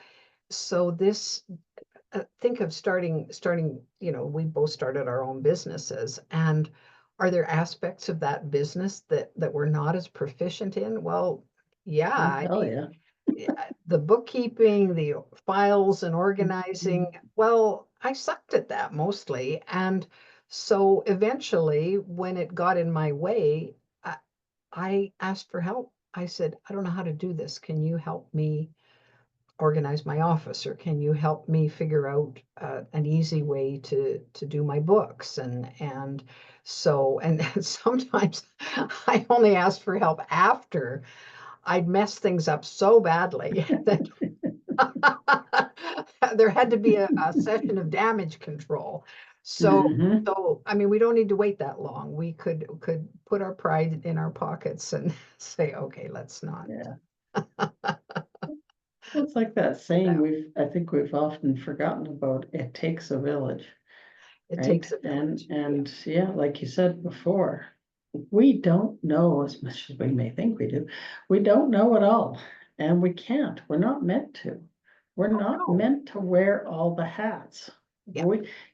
this think of starting, we both started our own businesses, and are there aspects of that business that we're not as proficient in? Well, yeah, Oh, I hell mean, yeah. the bookkeeping, the files and organizing, Mhm. well, I sucked at that mostly. And so eventually, when it got in my way, I asked for help. I said, I don't know how to do this. Can you help me organize my office, or can you help me figure out an easy way to do my books? And sometimes I only asked for help after I'd messed things up so badly that there had to be a session of damage control. So, Mhm. so I mean, we don't need to wait that long. We could put our pride in our pockets and say, okay, let's not Yeah. do Well, it's like that saying that. I think we've often forgotten about, it takes a village, It right? takes a And village. Yeah. and yeah, like you said before, we don't know as much as we may think we do. We don't know it all, and we can't. We're not meant to. We're Oh not no. meant to wear all the hats. Yeah.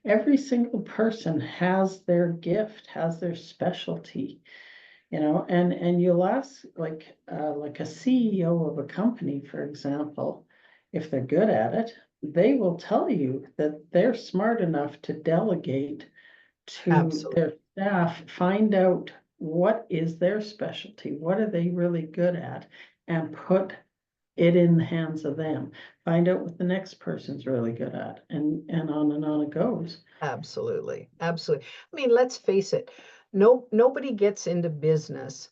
Every single person has their gift, has their specialty, and you'll ask like a CEO of a company, for example, if they're good at it, they will tell you that they're smart enough to delegate to Absolutely. their staff, find out what is their specialty, what are they really good at, and put it in the hands of them. Find out what the next person's really good at, and on it goes. Absolutely. Absolutely. I mean, let's face it. No, nobody gets into business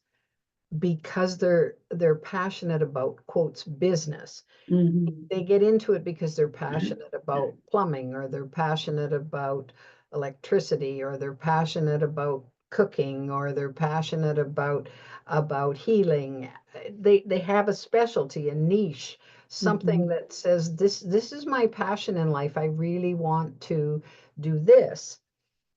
because they're passionate about quotes business. Mhm. They get into it because they're passionate about plumbing, or they're passionate about electricity, or they're passionate about cooking, or they're passionate about healing. They have a specialty, a niche, something Mhm. that says this is my passion in life. I really want to do this.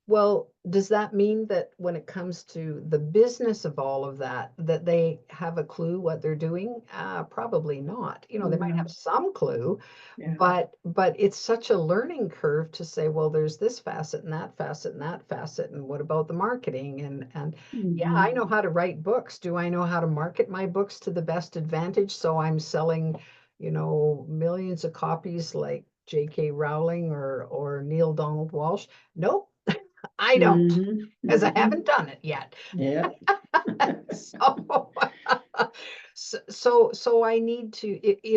Well, does that mean that when it comes to the business of all of that, that they have a clue what they're doing? Probably not. They might have No, some clue, yeah. but it's such a learning curve to say, well, there's this facet and that facet and that facet, and what about the marketing? And yeah, I Mhm. know how to write books. Do I know how to market my books to the best advantage? So I'm selling, millions of copies like J.K. Rowling or Neil Donald Walsh. Nope. I don't, Mhm. because I Mhm. haven't done it yet. Yeah. So, so I need to,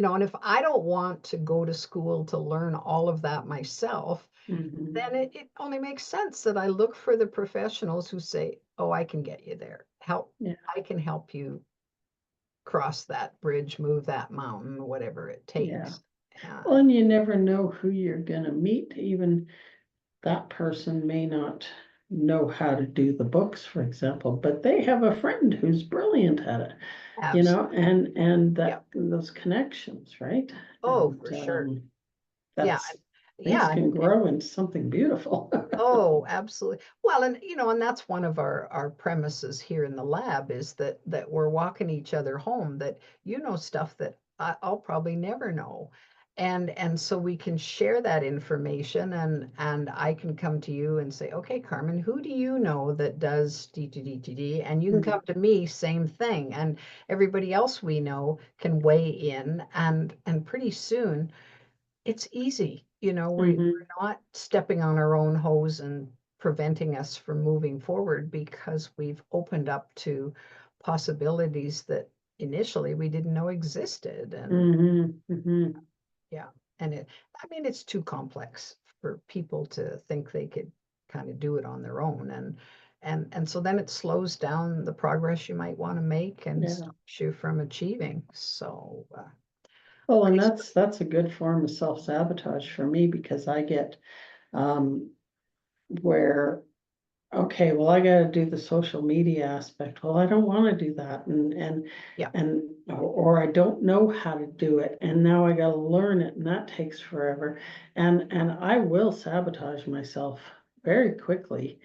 and if I don't want to go to school to learn all of that myself, Mhm. then it only makes sense that I look for the professionals who say, oh, I can get you there. Yeah. I can help you cross that bridge, move that mountain, whatever it Yeah. takes. Well, And and you never know who you're gonna meet. Even that person may not know how to do the books, for example, but they have a friend who's brilliant at it, absolutely. and Yeah. that those connections, right? Oh, And for sure. Yeah. that's things Yeah. can grow into something beautiful. Oh, absolutely. Well, and that's one of our premises here in the lab, is that we're walking each other home, that stuff that I'll probably never know. And so we can share that information, and I can come to you and say, okay, Carmen, who do you know that does DTD? And you can come to me, same thing. And everybody else we know can weigh in, and pretty soon it's easy. We're Mhm. not stepping on our own hose and preventing us from moving forward, because we've opened up to possibilities that initially we didn't know existed. And Mhm. Mhm. yeah, I mean, it's too complex for people to think they could kind of do it on their own. And so then it slows down the progress you might want to make and Yeah. stops you from achieving. So, Well, and pretty, that's a good form of self-sabotage for me, because I get um where, okay, well, I gotta do the social media aspect. Well, I don't want to do that, yeah, or I don't know how to do it, and now I gotta learn it, and that takes forever. And I will sabotage myself very quickly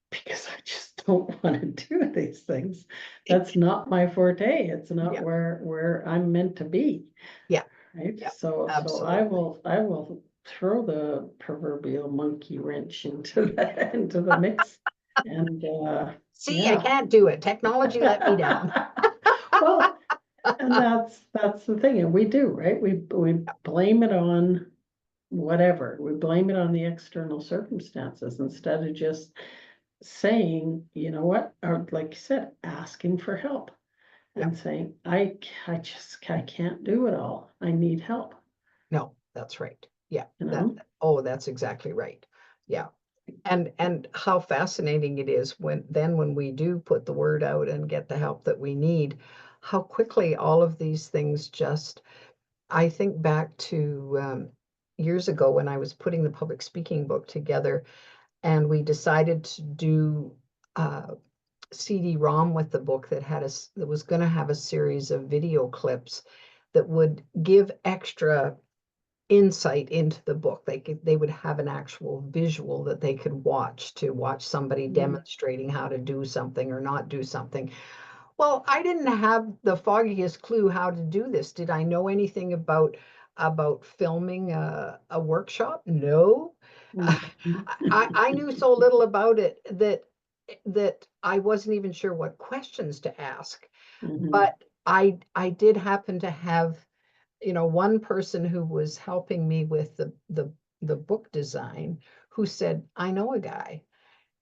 because I just don't want to do these things. That's not my forte. It's not yeah, where I'm meant to be. yeah, Right, yeah, so absolutely. I will throw the proverbial monkey wrench into into the mix, and See, I yeah. can't do it. Technology let me down. Well, and that's the thing, and we do, right? We blame it on whatever. We blame it on the external circumstances instead of just saying, you know what, or like you said, asking for help Yeah, and saying, I can't do it all. I need help, no, that's right. Yeah, you know? oh, that's exactly right. Yeah. And how fascinating it is when we do put the word out and get the help that we need, how quickly all of these things just, I think back to years ago when I was putting the public speaking book together, and we decided to do uh, CD-ROM with the book that was going to have a series of video clips that would give extra insight into the book. They would have an actual visual that they could watch, to watch somebody Mhm. demonstrating how to do something or not do something. Well, I didn't have the foggiest clue how to do this. Did I know anything about filming a workshop? No. Mhm. I knew so little about it that that I wasn't even sure what questions to ask. Mhm. But I did happen to have, one person who was helping me with the book design who said, I know a guy.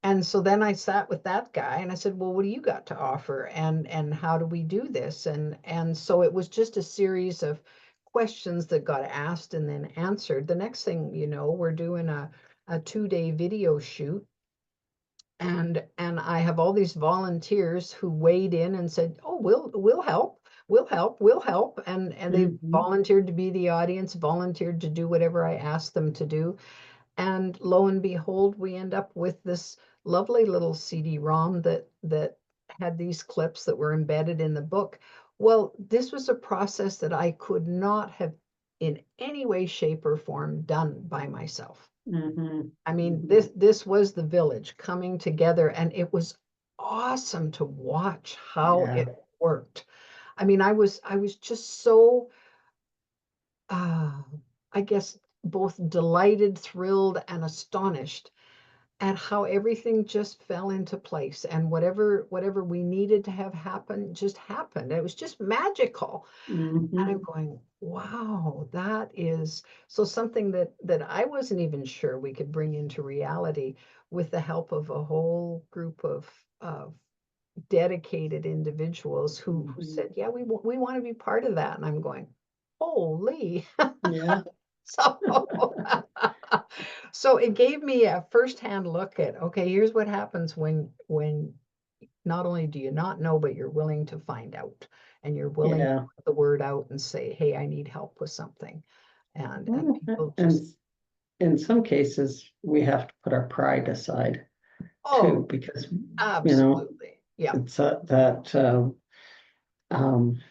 And so then I sat with that guy and I said, well, what do you got to offer? And how do we do this? And so it was just a series of questions that got asked and then answered. The next thing you know, we're doing a 2-day video shoot, and I have all these volunteers who weighed in and said, "Oh, we'll help. We'll help." And they Mhm. volunteered to be the audience, volunteered to do whatever I asked them to do. And lo and behold, we end up with this lovely little CD-ROM that had these clips that were embedded in the book. Well, this was a process that I could not have in any way, shape, or form done by myself. Mhm. I mean, Mhm. this was the village coming together, and it was awesome to watch how Yeah. it worked. I mean, I was just so uh, I guess both delighted, thrilled, and astonished at how everything just fell into place, and whatever we needed to have happen just happened. It was just magical. And I'm Mhm. going, wow, that is so something that I wasn't even sure we could bring into reality with the help of a whole group of dedicated individuals who Mhm. said, yeah, we want to be part of that. And I'm going, holy. Yeah. So so it gave me a firsthand look at, okay, here's what happens when not only do you not know, but you're willing to find out, and you're willing to Yeah. put the word out and say, hey, I need help with something. And Well, people and just, in some cases, we have to put our pride aside too, oh, because, you know, absolutely. Yeah. it's that, um,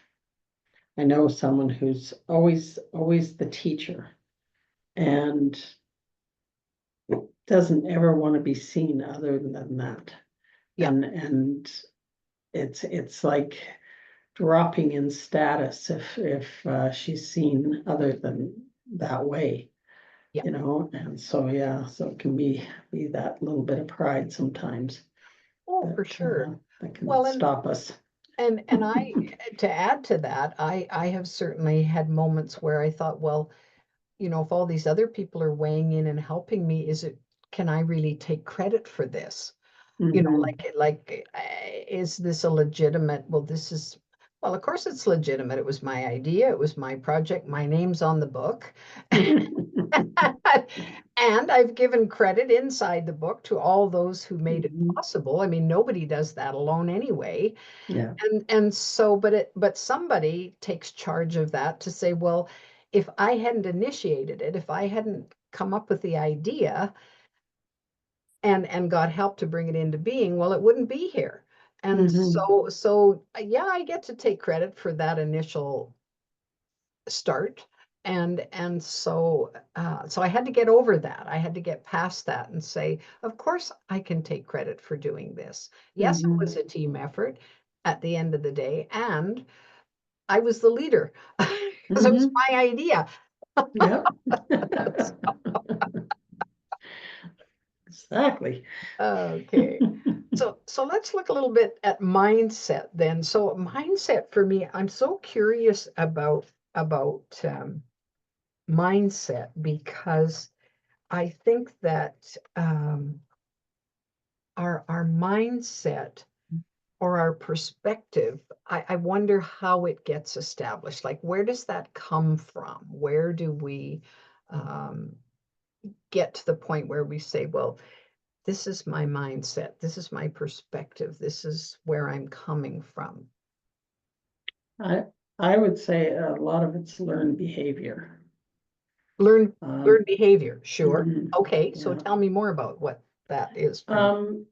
I know someone who's always the teacher and doesn't ever want to be seen other than that. Yeah. And it's like dropping in status if she's seen other than that way, Yeah. and so yeah, so it can be that little bit of pride sometimes Oh, for that sure. that can Well, and stop us. and I, to add to that, I have certainly had moments where I thought, well, if all these other people are weighing in and helping me, can I really take credit for this? Hmm. Is this a legitimate, well, of course it's legitimate. It was my idea. It was my project. My name's on the book. And I've given credit inside the book to all those who made it Hmm. possible. I mean, nobody does that alone anyway. Yeah. And so, but somebody takes charge of that to say, well, if I hadn't initiated it, if I hadn't come up with the idea and got help to bring it into being, well, it wouldn't be here. And Hmm. so yeah, I get to take credit for that initial start. And so I had to get over that. I had to get past that and say, of course I can take credit for doing this. Yes, it was Hmm. a team effort at the end of the day, and I was the leader because it was Hmm. my idea. Yep. Exactly. Okay. So let's look a little bit at mindset then. So mindset for me, I'm so curious about mindset because I think that our mindset or our perspective, I wonder how it gets established. Like, where does that come from? Where do we um, get to the point where we say, well, this is my mindset, this is my perspective, this is where I'm coming from? I I would say a lot of it's learned behavior. Learn Um, learn behavior, sure. mhm. Okay, so Yeah. tell me more about what that is for you. Um,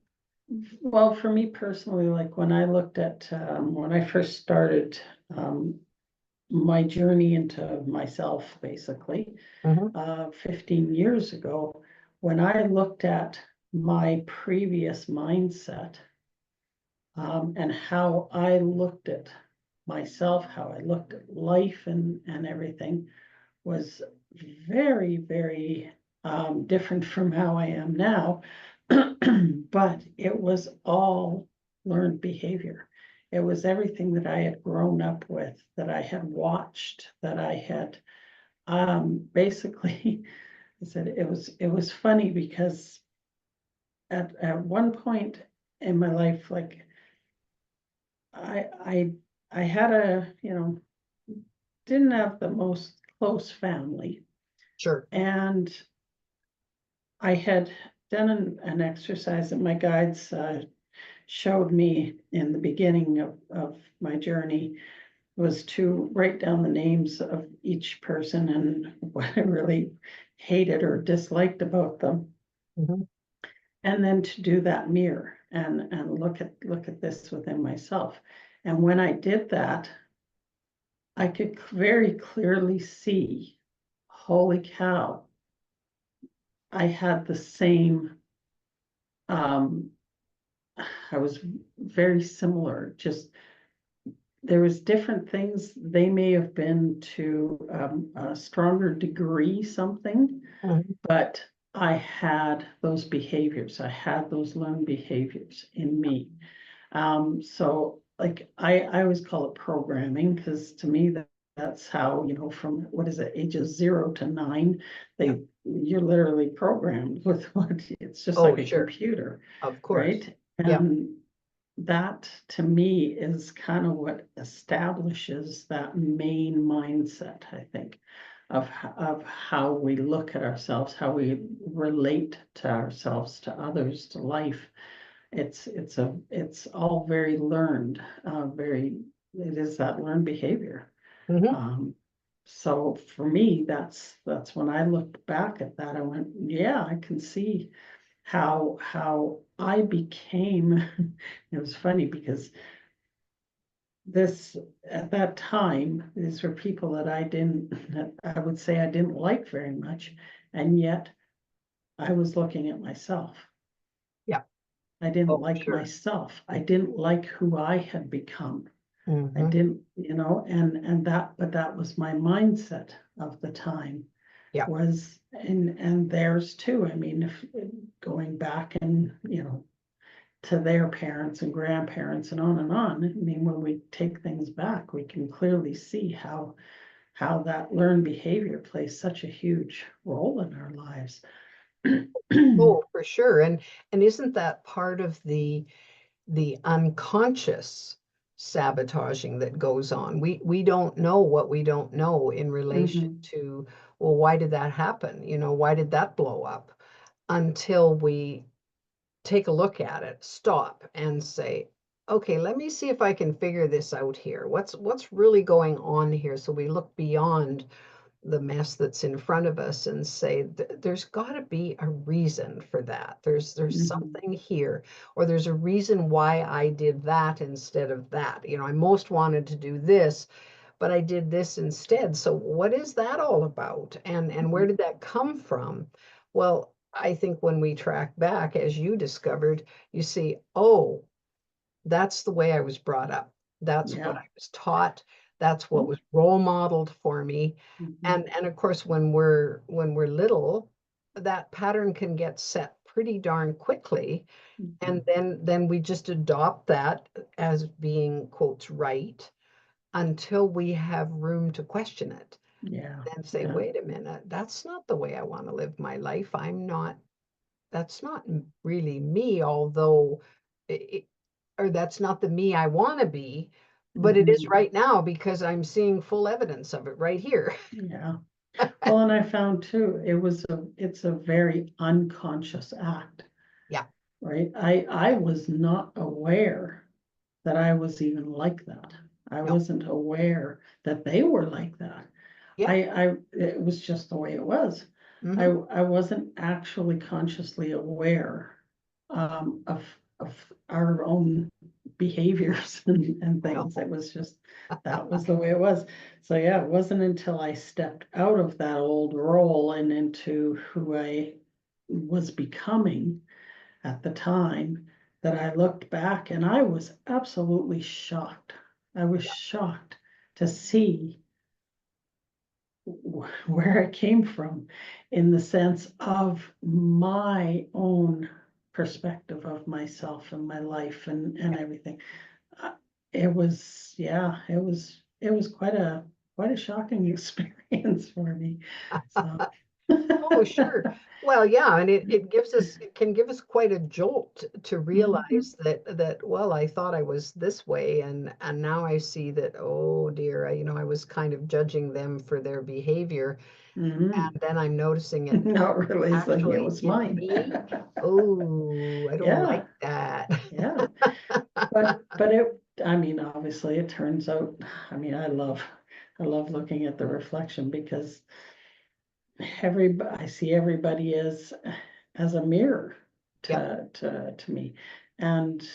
well, for me personally, like when I looked at when I first started um, my journey into myself, basically, Mhm. 15 years ago, when I looked at my previous mindset and how I looked at myself, how I looked at life and everything, was very, very different from how I am now. But it was all learned behavior. It was everything that I had grown up with, that I had watched, that I had basically I said it was funny because at one point in my life, like I I I had a, didn't have the most close family. Sure. And I had done an exercise that my guides showed me in the beginning of my journey, was to write down the names of each person and what I really hated or disliked about them. Mhm. And then to do that mirror and look at this within myself. And when I did that, I could very clearly see, holy cow, I had the same, um, I was very similar, just there was different things. They may have been to a stronger degree something, Mhm. but I had those behaviors. I had those learned behaviors in me. So like I always call it programming, because to me that's how, from what is it, ages 0 to 9, Yeah. you're literally programmed with what it's just Oh, like a sure. computer, Of course. right? Yeah. And that to me is kind of what establishes that main mindset, I think, of how we look at ourselves, how we relate to ourselves, to others, to life. It's all very learned, it is that learned behavior. Hmm. Um, so for me, that's when I looked back at that, I went, yeah, I can see how I became. It was funny because this at that time, these were people that that I would say I didn't like very much, and yet I was looking at myself. Yeah. I didn't Oh, like sure. myself. I didn't like who I had become. I Hmm. didn't, and but that was my mindset of the time, Yeah. was, and theirs too. I mean, if going back and, to their parents and grandparents and on and on. I mean, when we take things back, we can clearly see how that learned behavior plays such a huge role in our lives. Oh, for sure. And isn't that part of the unconscious sabotaging that goes on? We don't know what we don't know in relation Mhm, to, well, why did that happen? Why did that blow up? Until we take a look at it, stop and say, okay, let me see if I can figure this out here. What's really going on here? So we look beyond the mess that's in front of us and say, there's got to be a reason for that. There's mhm, something here, or there's a reason why I did that instead of that. I most wanted to do this, but I did this instead. So what is that all about? And where mhm. did that come from? Well, I think when we track back, as you discovered, you see, oh, that's the way I was brought up. That's what Yeah. I was taught. That's what Yep. was role modeled for me. Mhm, And of course, when we're little, that pattern can get set pretty darn quickly. And mhm. then we just adopt that as being quotes right until we have room to question it Yeah, and say, yeah. wait a minute, that's not the way I want to live my life. That's not really me, although it, or that's not the me I want to be, but it is Mhm, right now because I'm seeing full evidence of it right here. yeah. Well, and I found too, it's a very unconscious act, Yeah, right? I was not aware that I was even like that. I no, wasn't aware that they were like that. yeah, It was just the way it was. hmm, I wasn't actually consciously aware, of our own behaviors and things. no, It was just, that was the way it was. So yeah, it wasn't until I stepped out of that old role and into who I was becoming at the time, that I looked back and I was absolutely shocked. I was shocked to see where I came from, in the sense of my own perspective of myself and my life and everything. It was, yeah, it was quite a shocking experience for me. So. Oh, sure. Well, yeah, and it gives us, it can give us quite a jolt to Mhm, realize that, well, I thought I was this way, and now I see that, oh dear, I was kind of judging them for their behavior, mhm. and then I'm noticing it Not realizing it actually was in mine. me. Oh, I don't Yeah, like that. yeah. But it, I mean, obviously it turns out, I mean, I love looking at the reflection because I see everybody as a mirror Yep, to me. And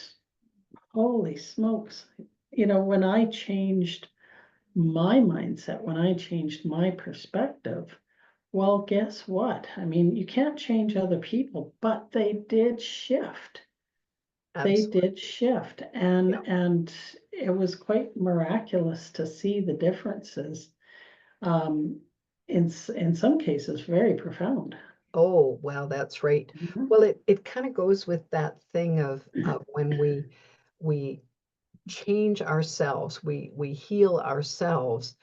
holy smokes, you know, when I changed my mindset, when I changed my perspective, well, guess what? I mean, you can't change other people, but they did shift. They absolutely. did shift, Yep. and it was quite miraculous to see the differences. Um, in some cases, very profound. Oh, well, that's right. Mhm. Well, it kind of goes with that thing of when we change ourselves, we heal ourselves,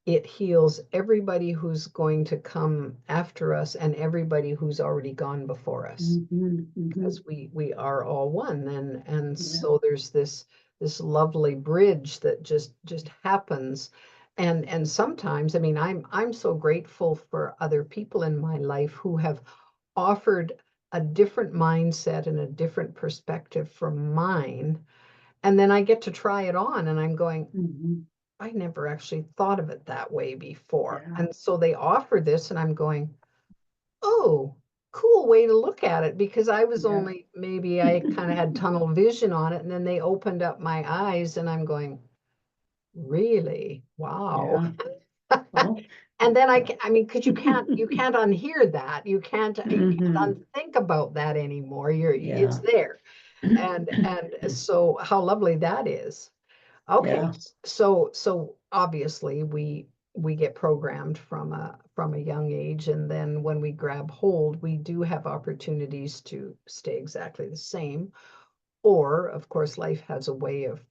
it heals everybody who's going to come after us and everybody who's already gone before us, Mhm, because mhm. we are all one, and Yeah. so there's this lovely bridge that just happens. And sometimes, I mean, I'm so grateful for other people in my life who have offered a different mindset and a different perspective from mine, and then I get to try it on, and I'm going, Mhm. I never actually thought of it that way before. Yeah. And so they offer this, and I'm going, oh, cool way to look at it, because I was Yeah. only, maybe I kind of had tunnel vision on it. And then they opened up my eyes, and I'm going, really? Wow. Yeah. Well, And then so. I mean, because you can't unhear that. You can't Mhm. unthink about that anymore. It's Yeah. there. And so how lovely that is. Okay, Yeah. so obviously we get programmed from a young age, and then when we grab hold, we do have opportunities to stay exactly the same. Or, of course, life has a way of,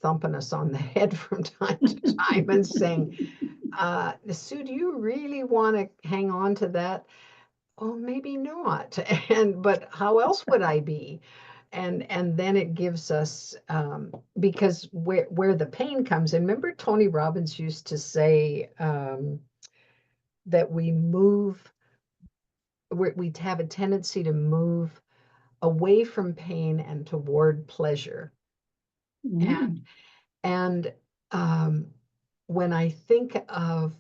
thumping us on the head from time to time and saying, Sue, do you really want to hang on to that? Oh, maybe not. But how else would I be? And then it gives us, because where the pain comes in. Remember, Tony Robbins used to say, that we have a tendency to move away from pain and toward pleasure. And Mm. and when I think of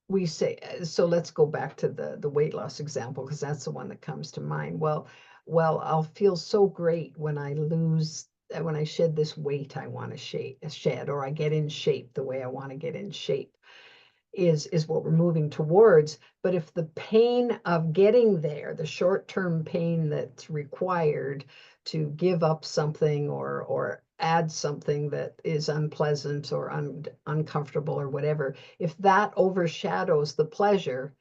we say, so let's go back to the weight loss example, because that's the one that comes to mind. Well, I'll feel so great when when I shed this weight I want to shed, or I get in shape the way I want to get in shape, is what we're moving towards. But if the pain of getting there, the short-term pain that's required to give up something, or add something that is unpleasant or uncomfortable or whatever, if that overshadows the pleasure,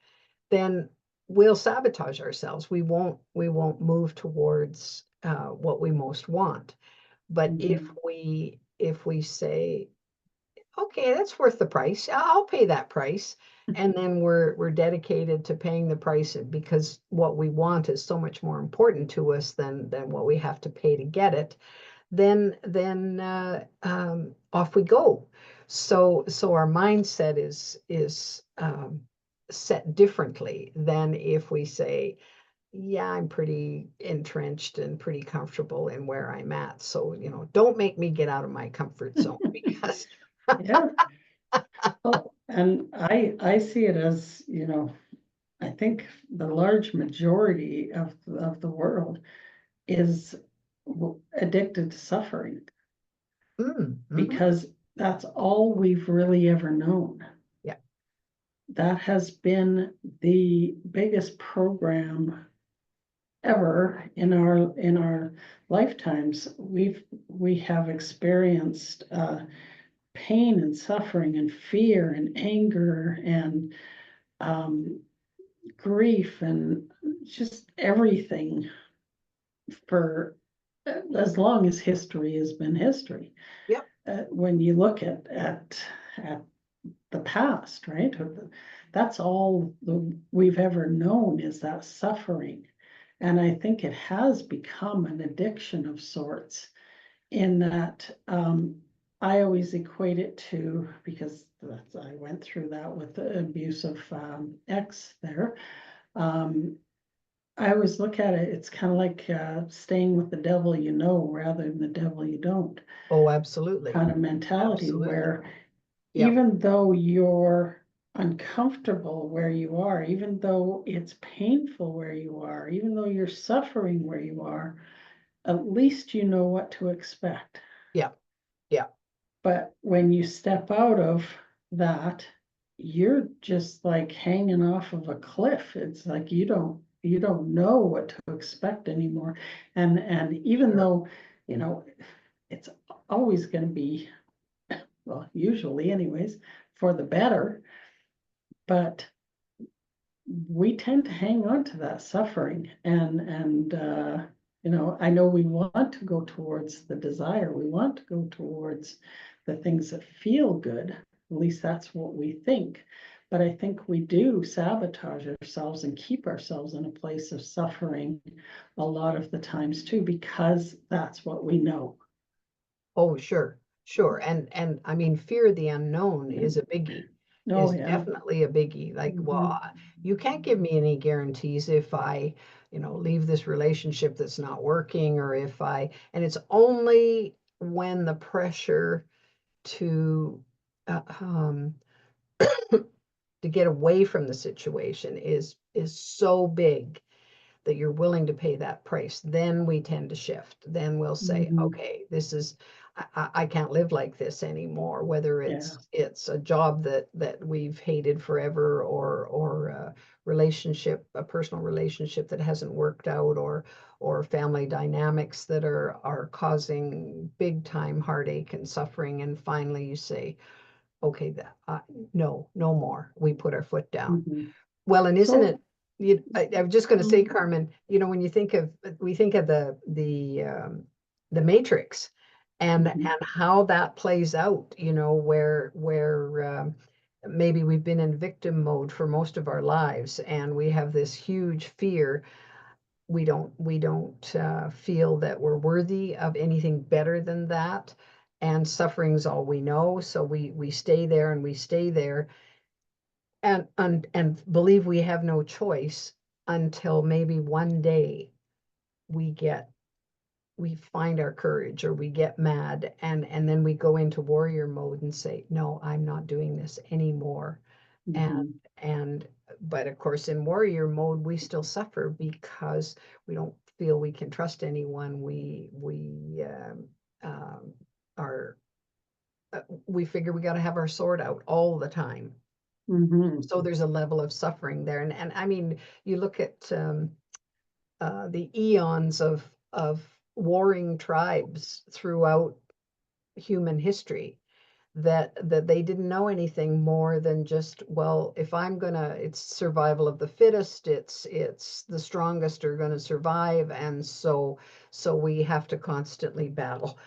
then we'll sabotage ourselves. We won't move towards what we most want. But if Mhm. we say, okay, that's worth the price. I'll pay that price. And then we're dedicated to paying the price, because what we want is so much more important to us than what we have to pay to get it. Then off we go. So our mindset is set differently than if we say, yeah, I'm pretty entrenched and pretty comfortable in where I'm at. So, don't make me get out of my comfort zone, because Yeah. Oh, and I see it as, you know, I think the large majority of the world is addicted to suffering mm-hmm. because that's all we've really ever known. Yeah. That has been the biggest program ever in our lifetimes. We have experienced pain and suffering and fear and anger and um, grief and just everything for as long as history has been history. Yep. When you look at the past, right? That's all we've ever known is that suffering. And I think it has become an addiction of sorts in that I always equate it to, because I went through that with the abusive ex there. I always look at it, it's kind of like staying with the devil you know rather than the devil you don't Oh, absolutely. kind of mentality, Absolutely. where Yep. even though you're uncomfortable where you are, even though it's painful where you are, even though you're suffering where you are, at least you know what to expect. Yep. Yep. But when you step out of that, you're just like hanging off of a cliff. It's like you don't know what to expect anymore. And even Sure. though, you know, it's always going to be, well, usually anyways, for the better, but we tend to hang on to that suffering and you know, I know we want to go towards the desire, we want to go towards the things that feel good, at least that's what we think, but I think we do sabotage ourselves and keep ourselves in a place of suffering a lot of the times too, because that's what we know. Oh, sure. Sure. And I mean, fear of the unknown is a biggie. Oh Is yeah. definitely a biggie. Like, well, Mhm. you can't give me any guarantees if I, leave this relationship that's not working, or if and it's only when the pressure to uh, um, to get away from the situation is so big that you're willing to pay that price, then we tend to shift. Then we'll say, Mhm. okay, this is, I can't live like this anymore. Whether Yeah. it's a job that we've hated forever, or a relationship, a personal relationship that hasn't worked out, or family dynamics that are causing big time heartache and suffering. And finally, you say, okay, no, no more. We put our foot down. Mhm. Well, and isn't it, So I was just going to say, Carmen, when you think of, we think of the Matrix, mhm. and how that plays out, where maybe we've been in victim mode for most of our lives, and we have this huge fear. We don't feel that we're worthy of anything better than that, and suffering's all we know. So we stay there and we stay there, and believe we have no choice until maybe one day we get we find our courage, or we get mad, and then we go into warrior mode and say, no, I'm not doing this anymore. and Mhm. and but of course, in warrior mode, we still suffer because we don't feel we can trust anyone. Um, are We figure we got to have our sword out all the time. Mhm. So there's a level of suffering there. And I mean, you look at the eons of warring tribes throughout human history, that they didn't know anything more than just, well, if I'm gonna, it's survival of the fittest, it's the strongest are gonna survive, and so we have to constantly battle.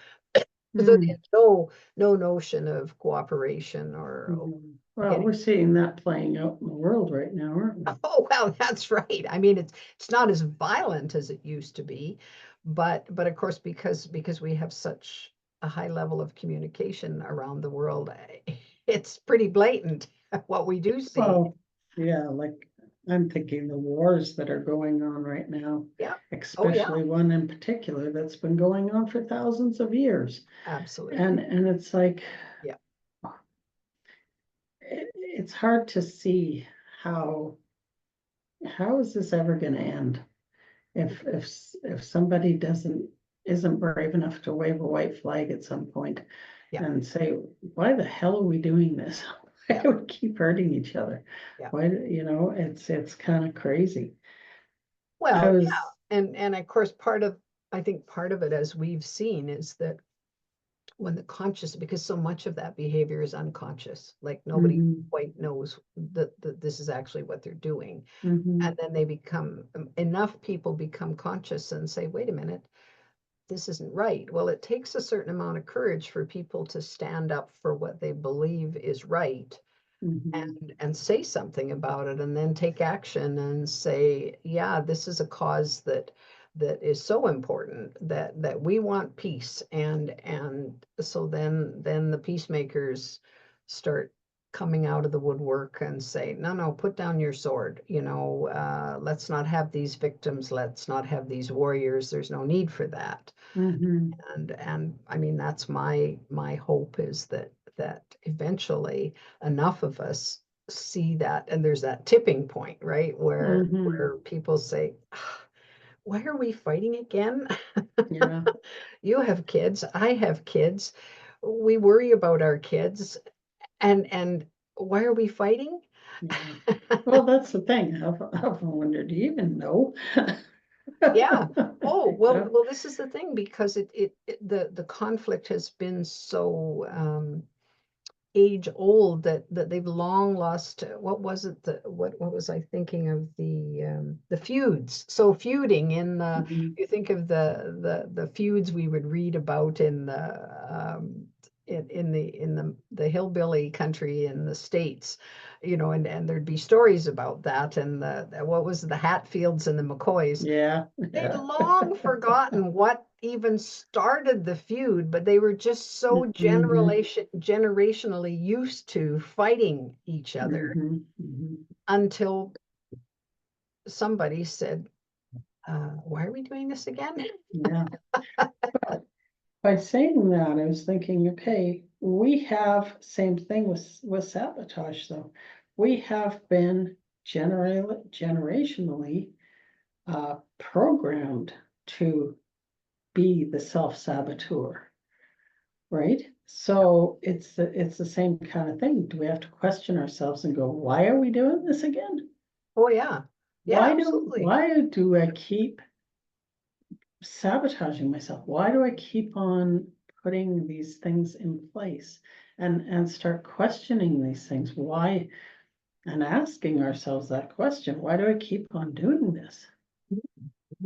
So Mm. there's no notion of cooperation, or Mhm. Well, getting. we're seeing that playing out in the world right now, aren't we? Oh, well, that's right. I mean, it's not as violent as it used to be, but of course, because we have such a high level of communication around the world, it's pretty blatant what we do see. Well, yeah, like I'm thinking the wars that are going on right now, Yeah. Oh, yeah. especially one in particular that's been going on for thousands of years. Absolutely. And it's like Yeah. it's hard to see how how is this ever going to end if somebody doesn't isn't brave enough to wave a white flag at some point Yeah. and say, why the hell are we doing this? Why Yeah. do we keep hurting each other? Yeah. Why you know, it's kind of crazy. I Well, was yeah. And of course, I think part of it, as we've seen, is that when the conscious, because so much of that behavior is unconscious, like nobody Mhm. quite knows that this is actually what they're doing. And Mhm. then they become, enough people become conscious and say, wait a minute, this isn't right. Well, it takes a certain amount of courage for people to stand up for what they believe is right Mhm. and say something about it, and then take action and say, yeah, this is a cause that is so important that we want peace. And so then the peacemakers start coming out of the woodwork and say, no, no, put down your sword, let's not have these victims, let's not have these warriors, there's no need for that. Mhm. And I mean, that's my hope, is that eventually enough of us see that, and there's that tipping point, right, Mhm. where people say, "Ah, why are we fighting again?" Yeah. You have kids, I have kids, we worry about our kids, and why are we fighting? Yeah. Well, that's the thing. I've wondered, do you even know? Yeah. Oh, Yeah. well, this is the thing, because the conflict has been so age old that they've long lost. What was it, what was I thinking of, the feuds, so feuding in the, Mhm. you think of the feuds we would read about in the in the hillbilly country in the States, and there'd be stories about that, and what was the Hatfields and the McCoys. Yeah. They'd Yeah. long forgotten what even started the feud, but they were just so Mhm. generationally used to fighting each other Mhm. Mhm. until somebody said, why are we doing this again? Yeah. But by saying that, I was thinking, okay, we have same thing with sabotage though. We have been generationally programmed to be the self-saboteur, right? So it's the same kind of thing. Do we have to question ourselves and go, why are we doing this again? Oh, yeah. Yeah, absolutely. Why do I keep sabotaging myself? Why do I keep on putting these things in place and start questioning these things? Why, and asking ourselves that question, why do I keep on doing this?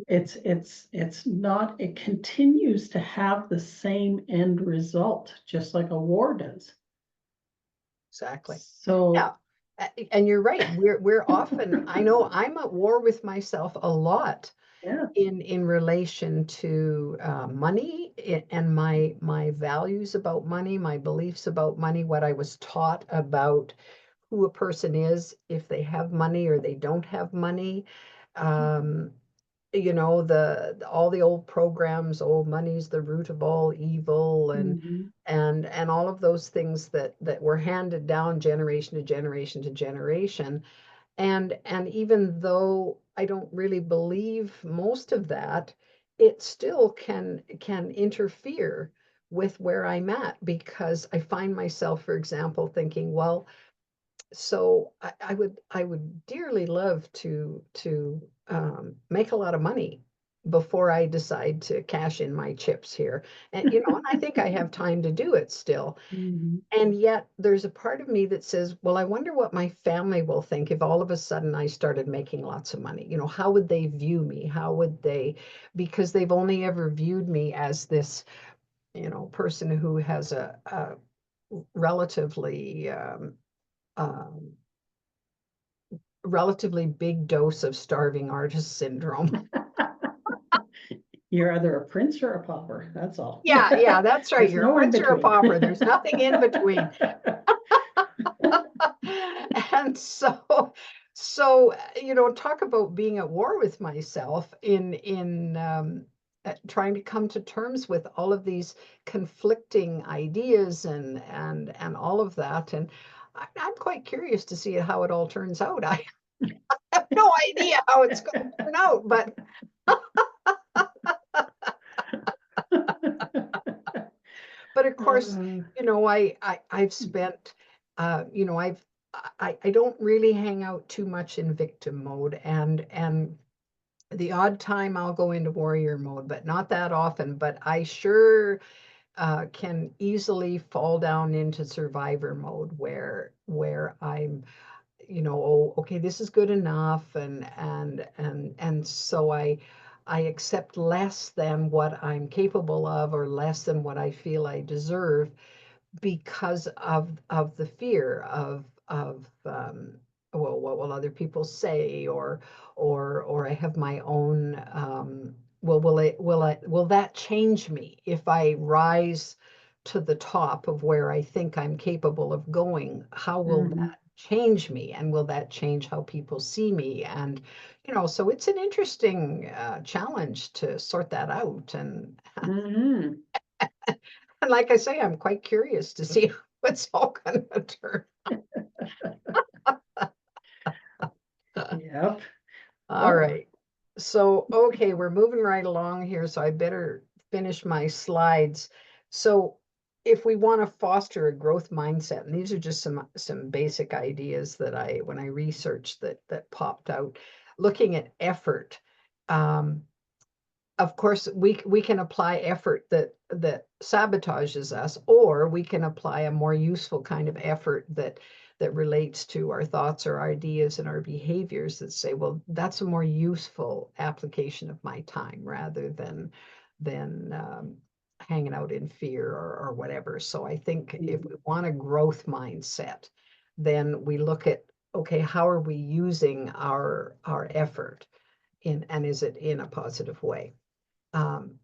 It's not, it continues to have the same end result, just like a war does. Exactly. So Yeah. And you're right. We're often, I know I'm at war with myself a lot yeah. in relation to money, and my values about money, my beliefs about money, what I was taught about who a person is if they have money or they don't have money. Um, all the old programs, oh, money's the root of all evil, Mhm. and all of those things that were handed down generation to generation to generation. And even though I don't really believe most of that, it still can interfere with where I'm at, because I find myself, for example, thinking, well, so I would dearly love to make a lot of money before I decide to cash in my chips here. And I think I have time to do it still. Mhm. And yet there's a part of me that says, well, I wonder what my family will think if all of a sudden I started making lots of money. How would they view me? How would they, because they've only ever viewed me as this, person who has a relatively um, relatively big dose of starving artist syndrome. You're either a prince or a pauper, that's all. Yeah, yeah, that's right. There's You're a no in prince or a between. pauper. There's nothing in between. And so talk about being at war with myself in trying to come to terms with all of these conflicting ideas and all of that. And I'm quite curious to see how it all turns out. I have no idea how it's going to turn out, but of course, Uh, I've spent, I don't really hang out too much in victim mode, and the odd time I'll go into warrior mode, but not that often. But I sure can easily fall down into survivor mode where I'm, oh, okay, this is good enough, and so I accept less than what I'm capable of, or less than what I feel I deserve, because of the fear of well, what will other people say, or I have my own, well, will that change me if I rise to the top of where I think I'm capable of going? How will Mhm. that change me, and will that change how people see me? And so it's an interesting challenge to sort that out. Mhm. And like I say, I'm quite curious to see how it's all going to turn. Yep. All Oh. right. So, okay, we're moving right along here, so I better finish my slides. So, if we want to foster a growth mindset, and these are just some basic ideas that when I researched, that popped out, looking at effort. Of course, we can apply effort that sabotages us, or we can apply a more useful kind of effort that relates to our thoughts or ideas and our behaviors, that say, well, that's a more useful application of my time, rather than hanging out in fear, or whatever. So I think if we want a growth mindset, then we look at, okay, how are we using our effort and is it in a positive way? um,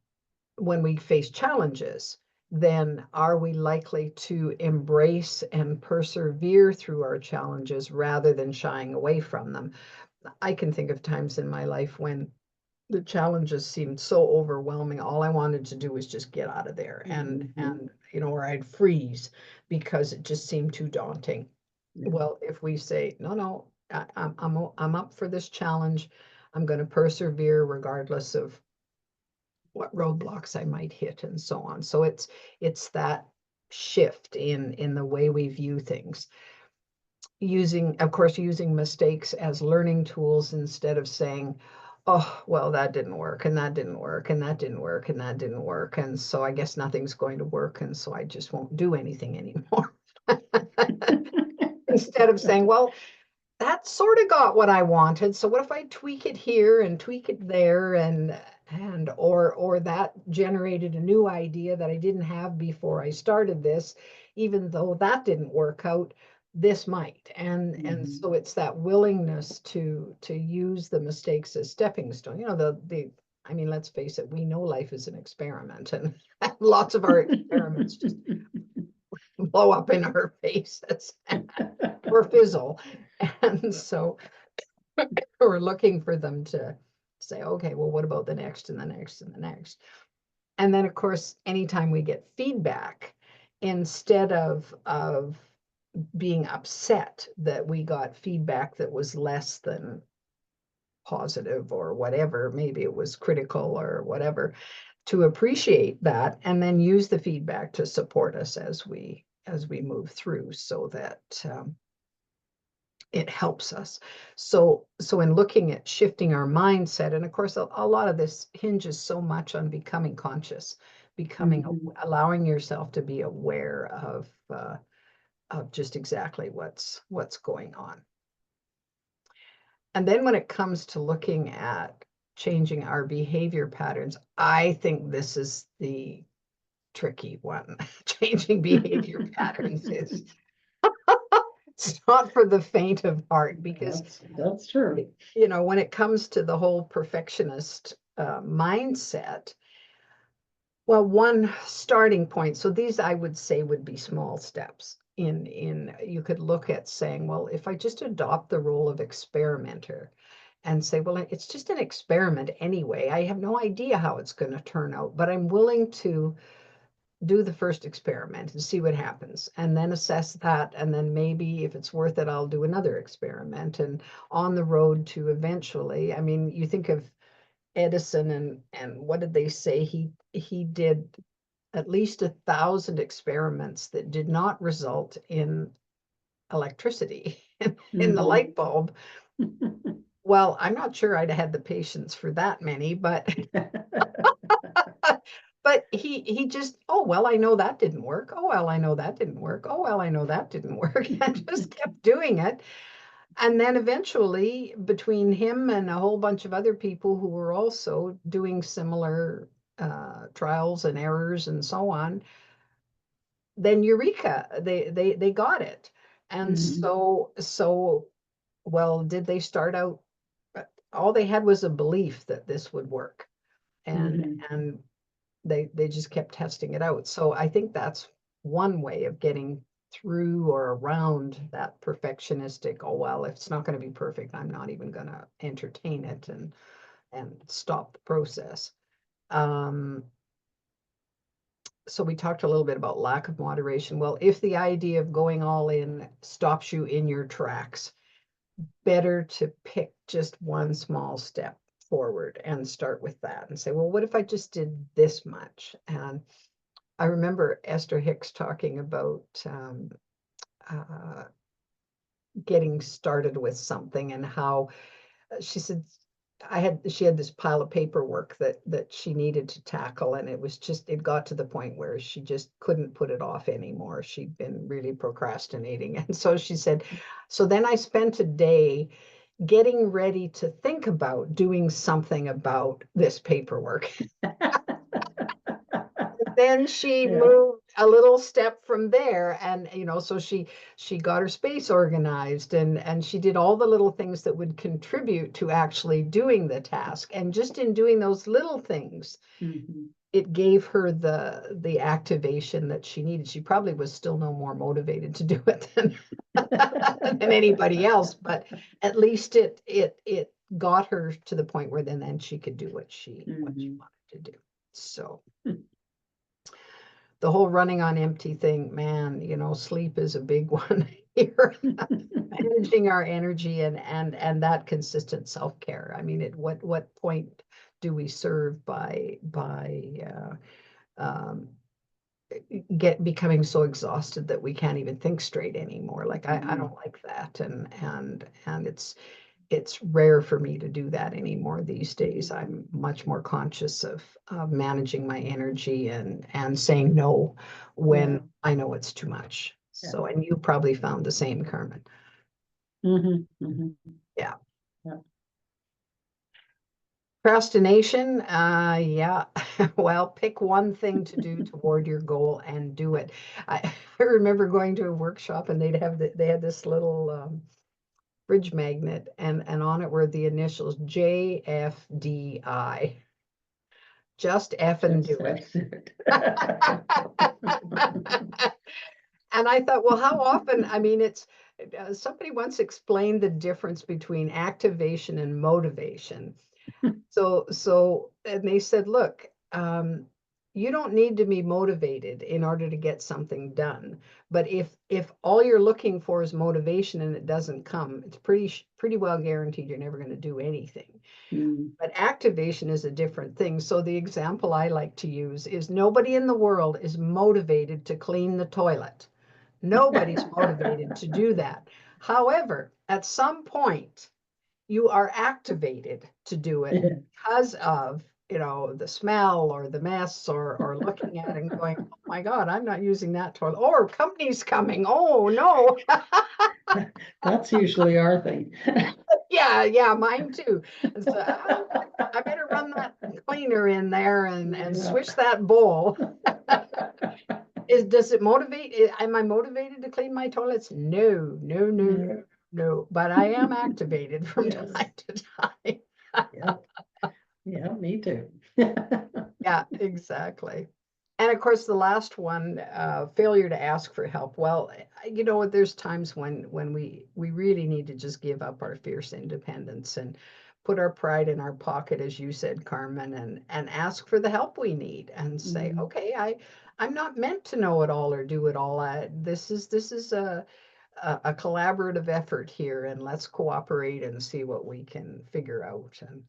when we face challenges, then are we likely to embrace and persevere through our challenges rather than shying away from them? I can think of times in my life when the challenges seemed so overwhelming. All I wanted to do was just get out of there, and Mhm. or I'd freeze because it just seemed too daunting. Yeah. Well, if we say, no, no, I'm up for this challenge. I'm going to persevere regardless of what roadblocks I might hit, and so on. So it's that shift in the way we view things. Of course, using mistakes as learning tools, instead of saying, oh, well, that didn't work, and that didn't work, and that didn't work, and that didn't work, and so I guess nothing's going to work, and so I just won't do anything anymore. Instead of saying, well, that sort of got what I wanted. So what if I tweak it here and tweak it there, or that generated a new idea that I didn't have before I started this, even though that didn't work out, this might. And Mhm. so it's that willingness to use the mistakes as stepping stone. The I mean, let's face it, we know life is an experiment, and lots of our experiments just blow up in our faces or fizzle. And so we're looking for them to say, okay, well, what about the next and the next and the next? And then, of course, anytime we get feedback, instead of being upset that we got feedback that was less than positive, or whatever, maybe it was critical or whatever, to appreciate that and then use the feedback to support us as we move through, so that it helps us. So in looking at shifting our mindset, and of course, a lot of this hinges so much on becoming conscious, Mhm. allowing yourself to be aware of just exactly what's going on. And then when it comes to looking at changing our behavior patterns, I think this is the tricky one. Changing behavior patterns is it's not for the faint of heart, because That's true. when it comes to the whole perfectionist mindset, well, one starting point, so these I would say would be small steps. You could look at saying, well, if I just adopt the role of experimenter and say, well, it's just an experiment anyway. I have no idea how it's going to turn out, but I'm willing to do the first experiment and see what happens, and then assess that, and then maybe if it's worth it, I'll do another experiment. And on the road to eventually, I mean, you think of Edison, and what did they say? He did at least 1,000 experiments that did not result in electricity in the Mhm. light bulb. Well, I'm not sure I'd had the patience for that many, but But he just, oh, well, I know that didn't work. Oh, well, I know that didn't work. Oh, well, I know that didn't work. And just kept doing it. And then eventually, between him and a whole bunch of other people who were also doing similar trials and errors and so on, then eureka, they got it. And Mhm. so well, did they start out? All they had was a belief that this would work, and Mhm. and they just kept testing it out. So I think that's one way of getting through or around that perfectionistic, oh well, if it's not going to be perfect, I'm not even going to entertain it and stop the process. Um, so we talked a little bit about lack of moderation. Well, if the idea of going all in stops you in your tracks, better to pick just one small step forward and start with that and say, well, what if I just did this much? And I remember Esther Hicks talking about uh, getting started with something and how she said she had this pile of paperwork that she needed to tackle, and it got to the point where she just couldn't put it off anymore. She'd been really procrastinating. And so she said, so then I spent a day getting ready to think about doing something about this paperwork. Then she Yeah. moved a little step from there, and so she got her space organized, and she did all the little things that would contribute to actually doing the task. And just in doing those little things, Mhm. it gave her the activation that she needed. She probably was still no more motivated to do it than anybody else, but at least it got her to the point where then she could do what she Mhm. wanted to do. So the whole running on empty thing, man, sleep is a big one here. Managing our energy and that consistent self-care. I mean, at what point do we serve by becoming so exhausted that we can't even think straight anymore? Like I Mhm. don't like that, and it's rare for me to do that anymore these days. I'm much more conscious of managing my energy and saying no Yeah. when I know it's too much. Yeah. So, and you probably found the same, Carmen. Mhm. Mhm. Yeah. Yeah. Procrastination, yeah. Well, pick one thing to do toward your goal and do it. I remember going to a workshop and they had this little fridge magnet, and on it were the initials JFDI. Just F and Just do that's it. it. And I thought, well, how often? I mean, somebody once explained the difference between activation and motivation. And they said, look, you don't need to be motivated in order to get something done. But if all you're looking for is motivation and it doesn't come, it's pretty well guaranteed you're never going to do anything. Mm. But activation is a different thing. So the example I like to use is nobody in the world is motivated to clean the toilet. Nobody's motivated to do that. However, at some point, you are activated to do it Yeah. because of the smell or the mess or looking at it and going, oh my God, I'm not using that toilet. Or company's coming. Oh no. That's usually our thing. Yeah, mine too. And so I better run that cleaner in there and Yeah. swish that bowl. Does it motivate? Am I motivated to clean my toilets? No, no, no, Yeah. no. But I am activated from Yes. time to time. Yep. Yeah, me too. Yeah, exactly. And of course, the last one, failure to ask for help. Well, there's times when we really need to just give up our fierce independence and put our pride in our pocket, as you said, Carmen, and ask for the help we need and say, Mhm. okay, I'm not meant to know it all or do it all. This is a collaborative effort here, and let's cooperate and see what we can figure out and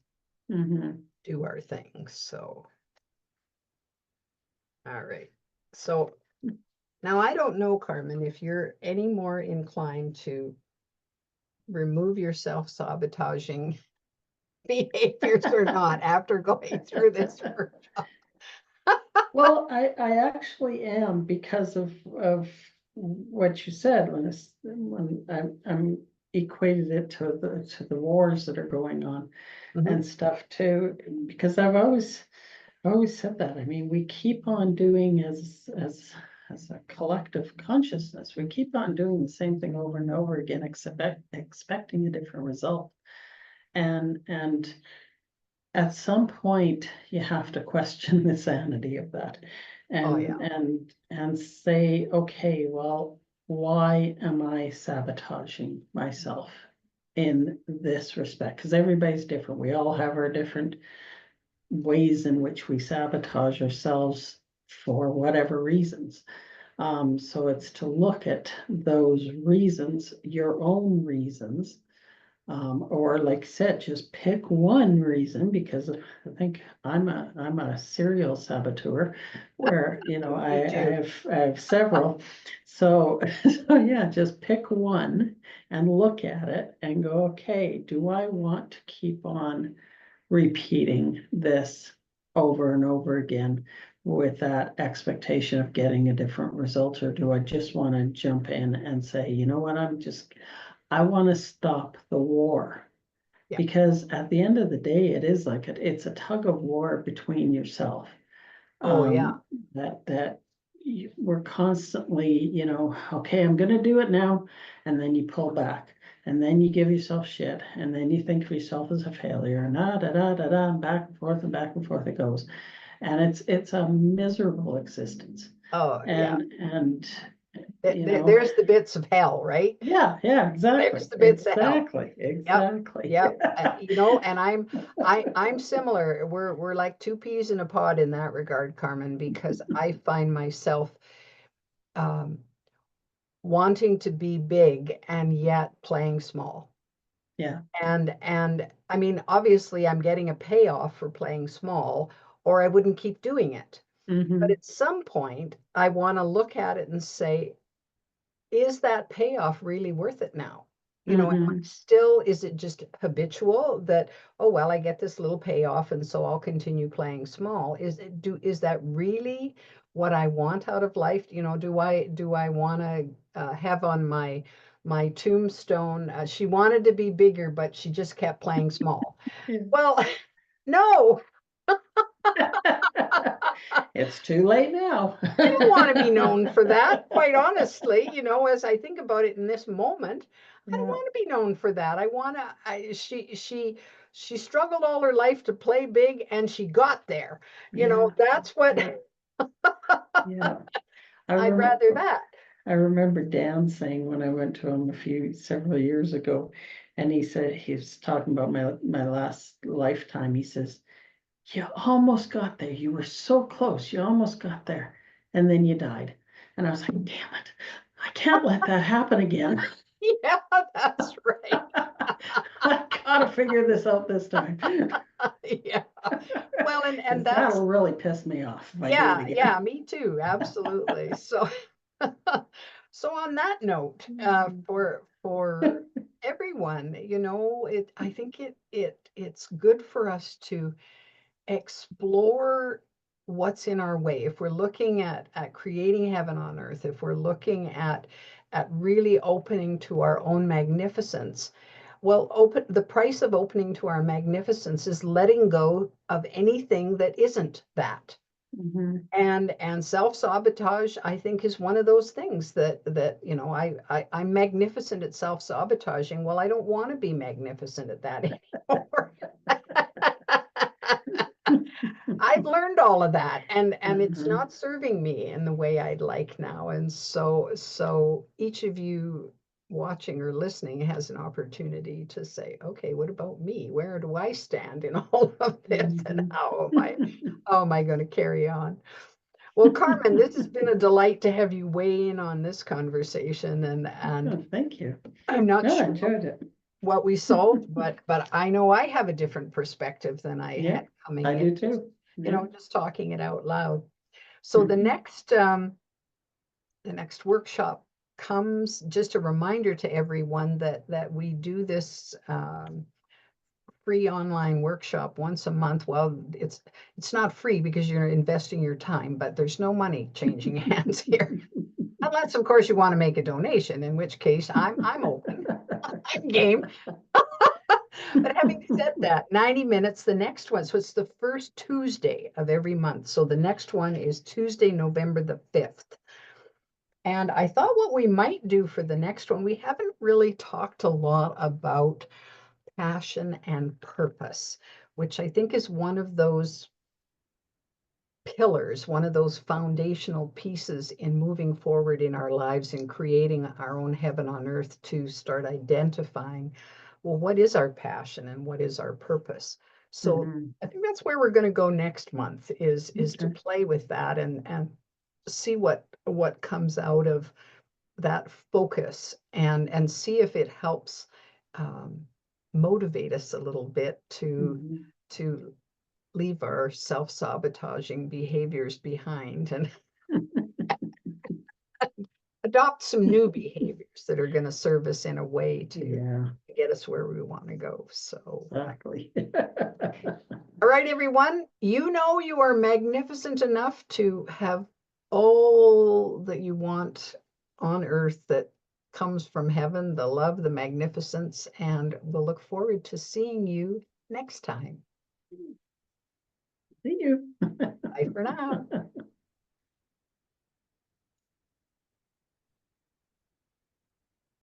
Mhm. do our thing. So. All right. So now I don't know, Carmen, if you're any more inclined to remove your self-sabotaging behaviors or not after going through this workshop. Well, I actually am because of what you said when I'm equated it to the wars that are going on Mhm. and stuff too, because I've always said that. I mean, we keep on doing as a collective consciousness, we keep on doing the same thing over and over again, expecting a different result. And at some point you have to question the sanity of that Oh yeah. and say, okay, well, why am I sabotaging myself in this respect? Because everybody's different. We all have our different ways in which we sabotage ourselves for whatever reasons. So it's to look at those reasons, your own reasons, or like I said, just pick one reason, because I think I'm a serial saboteur where, Me too. I have several. So, so yeah, just pick one and look at it and go, okay, do I want to keep on repeating this over and over again with that expectation of getting a different result? Or do I just want to jump in and say, you know what, I want to stop the war? Yeah. Because at the end of the day, it is like it's a tug of war between yourself. Oh yeah. Um, that we're constantly, okay, I'm gonna do it now, and then you pull back, and then you give yourself shit, and then you think of yourself as a failure, and da da da da, and back and forth it goes, and it's a miserable existence, Oh yeah. and you know, There's the bits of hell, right? yeah, There's exactly, the bits of hell. exactly, Yep. exactly. Yep. And I'm similar. We're like two peas in a pod in that regard, Carmen, because I find myself um, wanting to be big and yet playing small. Yeah. And I mean, obviously, I'm getting a payoff for playing small, or I wouldn't keep doing it. But Hmm. at some point, I want to look at it and say, is that payoff really worth it now? Am I Hmm. still, is it just habitual that, oh, well, I get this little payoff and so I'll continue playing small? Is that really what I want out of life? Do I want to have on my tombstone, she wanted to be bigger, but she just kept playing small. Yeah. Well, no, It's too late now. I don't want to be known for that, quite honestly. As I think about it in this moment, I don't Yeah, want to be known for that. I want to, she struggled all her life to play big and she got there. yeah, That's what yeah, yeah. I I'd remember, rather that. I remember Dan saying when I went to him several years ago, and he said he was talking about my last lifetime. He says, "You almost got there. You were so close. You almost got there, and then you died." And I was like, "Damn it! I can't let that happen again. Yeah, that's right. I gotta figure this out this time." Yeah. Well, and Because that's, that'll really piss me off if I do it yeah, again. yeah, me too. Absolutely. So, so on that note, for everyone, I think it's good for us to explore what's in our way. If we're looking at creating heaven on earth, if we're looking at really opening to our own magnificence, well, the price of opening to our magnificence is letting go of anything that isn't that. Mhm. And self-sabotage, I think, is one of those things that I'm magnificent at self-sabotaging. Well, I don't want to be magnificent at that anymore. I've learned all of that, and it's Mhm. not serving me in the way I'd like now. And so each of you watching or listening has an opportunity to say, okay, what about me? Where do I stand in all of this? And Mhm. how am I going to carry on? Well, Carmen, this has been a delight to have you weigh in on this conversation, and Oh, thank you. I'm not No, I sure enjoyed it. what we solved, but I know I have a different perspective than I Yeah, had coming I in, do too. Yeah. just talking it out loud. So Mhm. the next workshop comes, just a reminder to everyone that we do this free online workshop once a month. Well, it's not free because you're investing your time, but there's no money changing hands here. Unless, of course, you want to make a donation, in which case I'm open. I'm game. But having said that, 90 minutes, the next one. So it's the first Tuesday of every month. So the next one is Tuesday, November the 5th. And I thought what we might do for the next one, we haven't really talked a lot about passion and purpose, which I think is one of those pillars, one of those foundational pieces in moving forward in our lives and creating our own heaven on earth, to start identifying, well, what is our passion and what is our purpose? So Mhm. I think that's where we're going to go next month, is to Okay. play with that and see what comes out of that focus, and see if it helps um, motivate us a little bit Mhm. to leave our self-sabotaging behaviors behind and adopt some new behaviors that are going to serve us in a way to Yeah, get us where we want to go. So, exactly. all right, everyone, you know you are magnificent enough to have all that you want on earth that comes from heaven, the love, the magnificence, and we'll look forward to seeing you next time. See you. Bye for now.